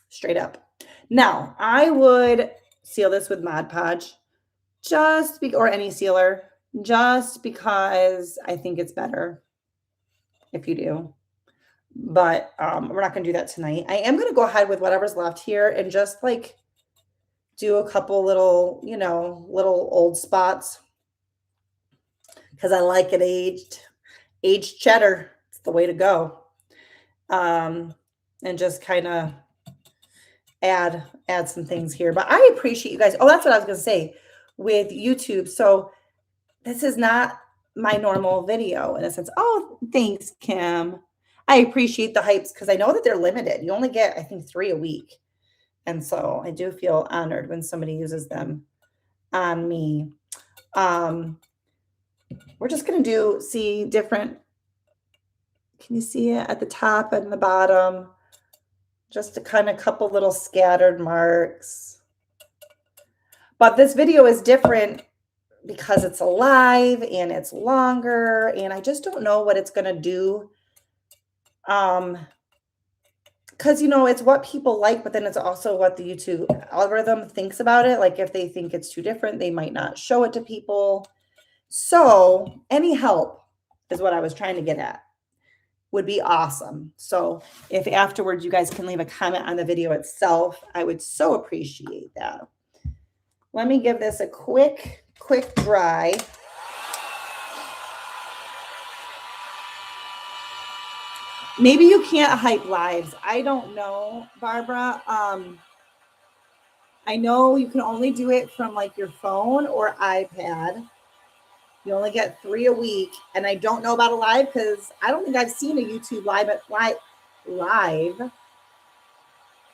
Straight up. Now, I would seal this with Mod Podge or any sealer, just because I think it's better if you do. But we're not going to do that tonight. I am going to go ahead with whatever's left here and just like do a couple little old spots because I like it aged cheddar. It's the way to go. And just kind of add some things here. But I appreciate you guys. Oh, that's what I was going to say with YouTube. So this is not my normal video in a sense. Oh, thanks, Kim. I appreciate the hypes because I know that they're limited. You only get, I think, 3 a week. And so I do feel honored when somebody uses them on me. Um, we're just going to see different, can you see it at the top and the bottom? Just a kind of couple little scattered marks. But this video is different because it's live and it's longer, and I just don't know what it's going to do. Because, it's what people like, but then it's also what the YouTube algorithm thinks about it. Like if they think it's too different, they might not show it to people. So any help is what I was trying to get at. Would be awesome. So if afterwards you guys can leave a comment on the video itself, I would so appreciate that. Let me give this a quick dry. Maybe you can't hype lives. I don't know, Barbara. I know you can only do it from like your phone or iPad. You only get 3 a week. And I don't know about a live because I don't think I've seen a YouTube live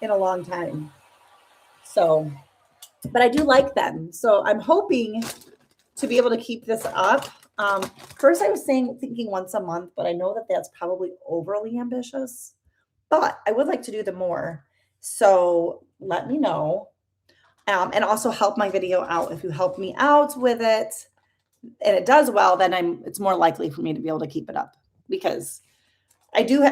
in a long time. So, but I do like them. So I'm hoping to be able to keep this up. First I was thinking once a month, but I know that that's probably overly ambitious, but I would like to do them more. So let me know. And also help my video out. If you help me out with it and it does well, then it's more likely for me to be able to keep it up, because I do.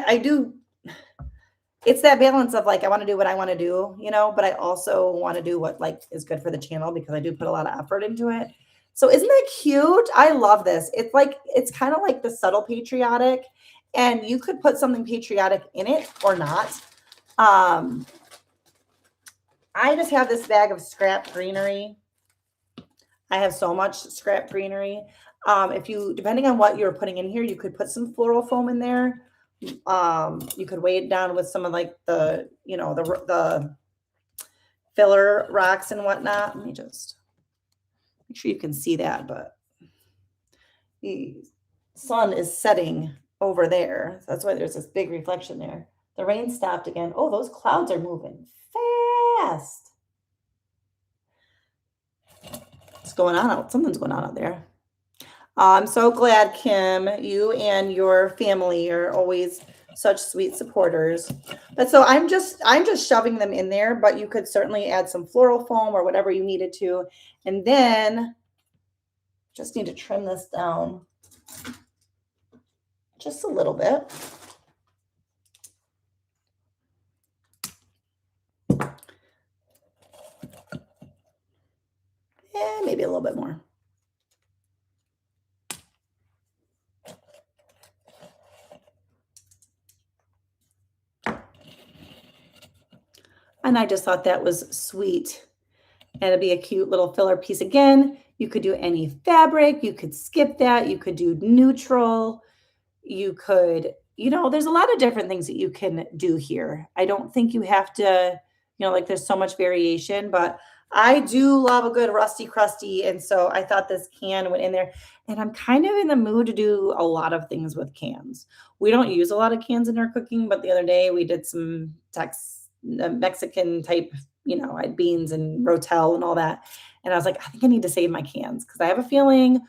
It's that balance of like, I want to do what I want to do, but I also want to do what like is good for the channel, because I do put a lot of effort into it. So isn't that cute? I love this. It's kind of like the subtle patriotic, and you could put something patriotic in it or not. I just have this bag of scrap greenery. I have so much scrap greenery. Depending on what you're putting in here, you could put some floral foam in there. You could weigh it down with some of like the filler rocks and whatnot. Let me just make sure you can see that, but the sun is setting over there. That's why there's this big reflection there. The rain stopped again. Oh, those clouds are moving fast. What's going on out? Something's going on out there. I'm so glad, Kim, you and your family are always such sweet supporters. But so I'm just shoving them in there, but you could certainly add some floral foam or whatever you needed to. And then just need to trim this down just a little bit. And maybe a little bit more. And I just thought that was sweet. And it'd be a cute little filler piece. Again, you could do any fabric. You could skip that. You could do neutral. You could, there's a lot of different things that you can do here. I don't think you have to, like there's so much variation, but I do love a good rusty crusty. And so I thought this can went in there. And I'm kind of in the mood to do a lot of things with cans. We don't use a lot of cans in our cooking, but the other day we did some Mexican type, I had beans and rotel and all that. And I was like, I think I need to save my cans, because I have a feeling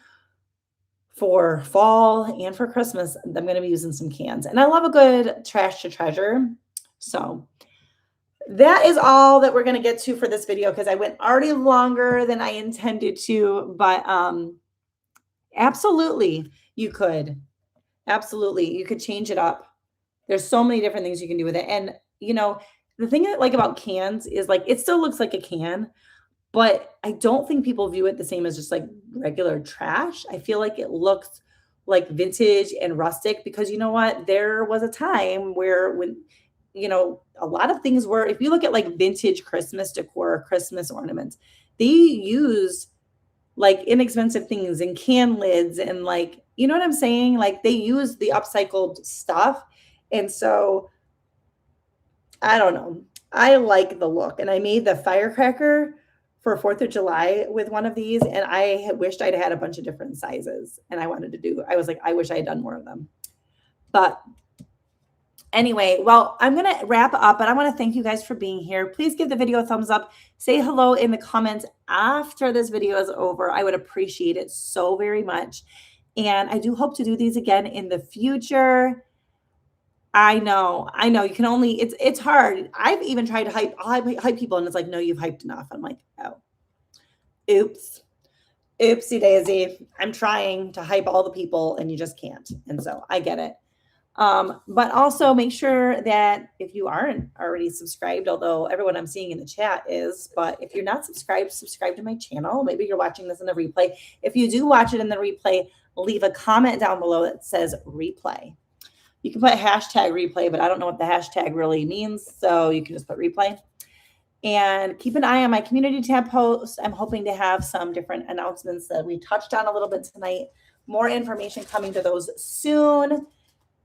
for fall and for Christmas, I'm going to be using some cans. And I love a good trash to treasure. So that is all that we're going to get to for this video, because I went already longer than I intended to. But absolutely, you could. Absolutely, you could change it up. There's so many different things you can do with it. And, the thing I like about cans is like, it still looks like a can, but I don't think people view it the same as just like regular trash. I feel like it looks like vintage and rustic, because you know what? There was a time when, a lot of things were, if you look at like vintage Christmas decor, Christmas ornaments, they use like inexpensive things and can lids and like, you know what I'm saying? Like they use the upcycled stuff. And so I don't know. I like the look. And I made the firecracker for 4th of July with one of these. And I wished I'd had a bunch of different sizes. And I was like, I wish I had done more of them. But Anyway, well, I'm going to wrap up, but I want to thank you guys for being here. Please give the video a thumbs up. Say hello in the comments after this video is over. I would appreciate it so very much. And I do hope to do these again in the future. I know. You can only it's hard. I've even tried to hype people, and it's like, no, you've hyped enough. I'm like, oh, oops. Oopsie daisy. I'm trying to hype all the people and you just can't. And so I get it. But also make sure that if you aren't already subscribed, although everyone I'm seeing in the chat is, but if you're not subscribed, subscribe to my channel. Maybe you're watching this in the replay. If you do watch it in the replay, leave a comment down below that says replay. You can put hashtag replay, but I don't know what the hashtag really means. So you can just put replay. And keep an eye on my community tab post. I'm hoping to have some different announcements that we touched on a little bit tonight. More information coming to those soon.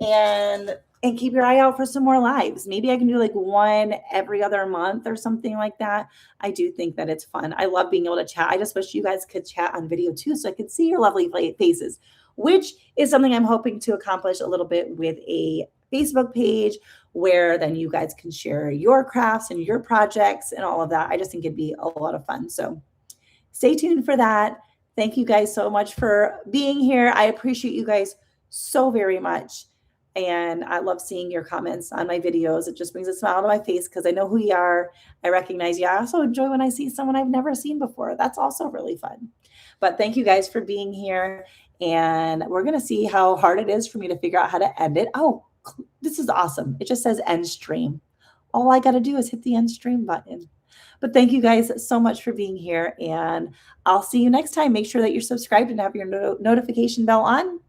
And keep your eye out for some more lives. Maybe I can do like one every other month or something like that. I do think that it's fun. I love being able to chat. I just wish you guys could chat on video too, so I could see your lovely faces, which is something I'm hoping to accomplish a little bit with a Facebook page where then you guys can share your crafts and your projects and all of that. I just think it'd be a lot of fun. So stay tuned for that. Thank you guys so much for being here. I appreciate you guys so very much. And I love seeing your comments on my videos. It just brings a smile to my face because I know who you are. I recognize you. I also enjoy when I see someone I've never seen before. That's also really fun. But thank you guys for being here. And we're going to see how hard it is for me to figure out how to end it. Oh, this is awesome. It just says end stream. All I got to do is hit the end stream button. But thank you guys so much for being here. And I'll see you next time. Make sure that you're subscribed and have your notification bell on.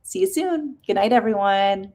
See you soon. Good night, everyone.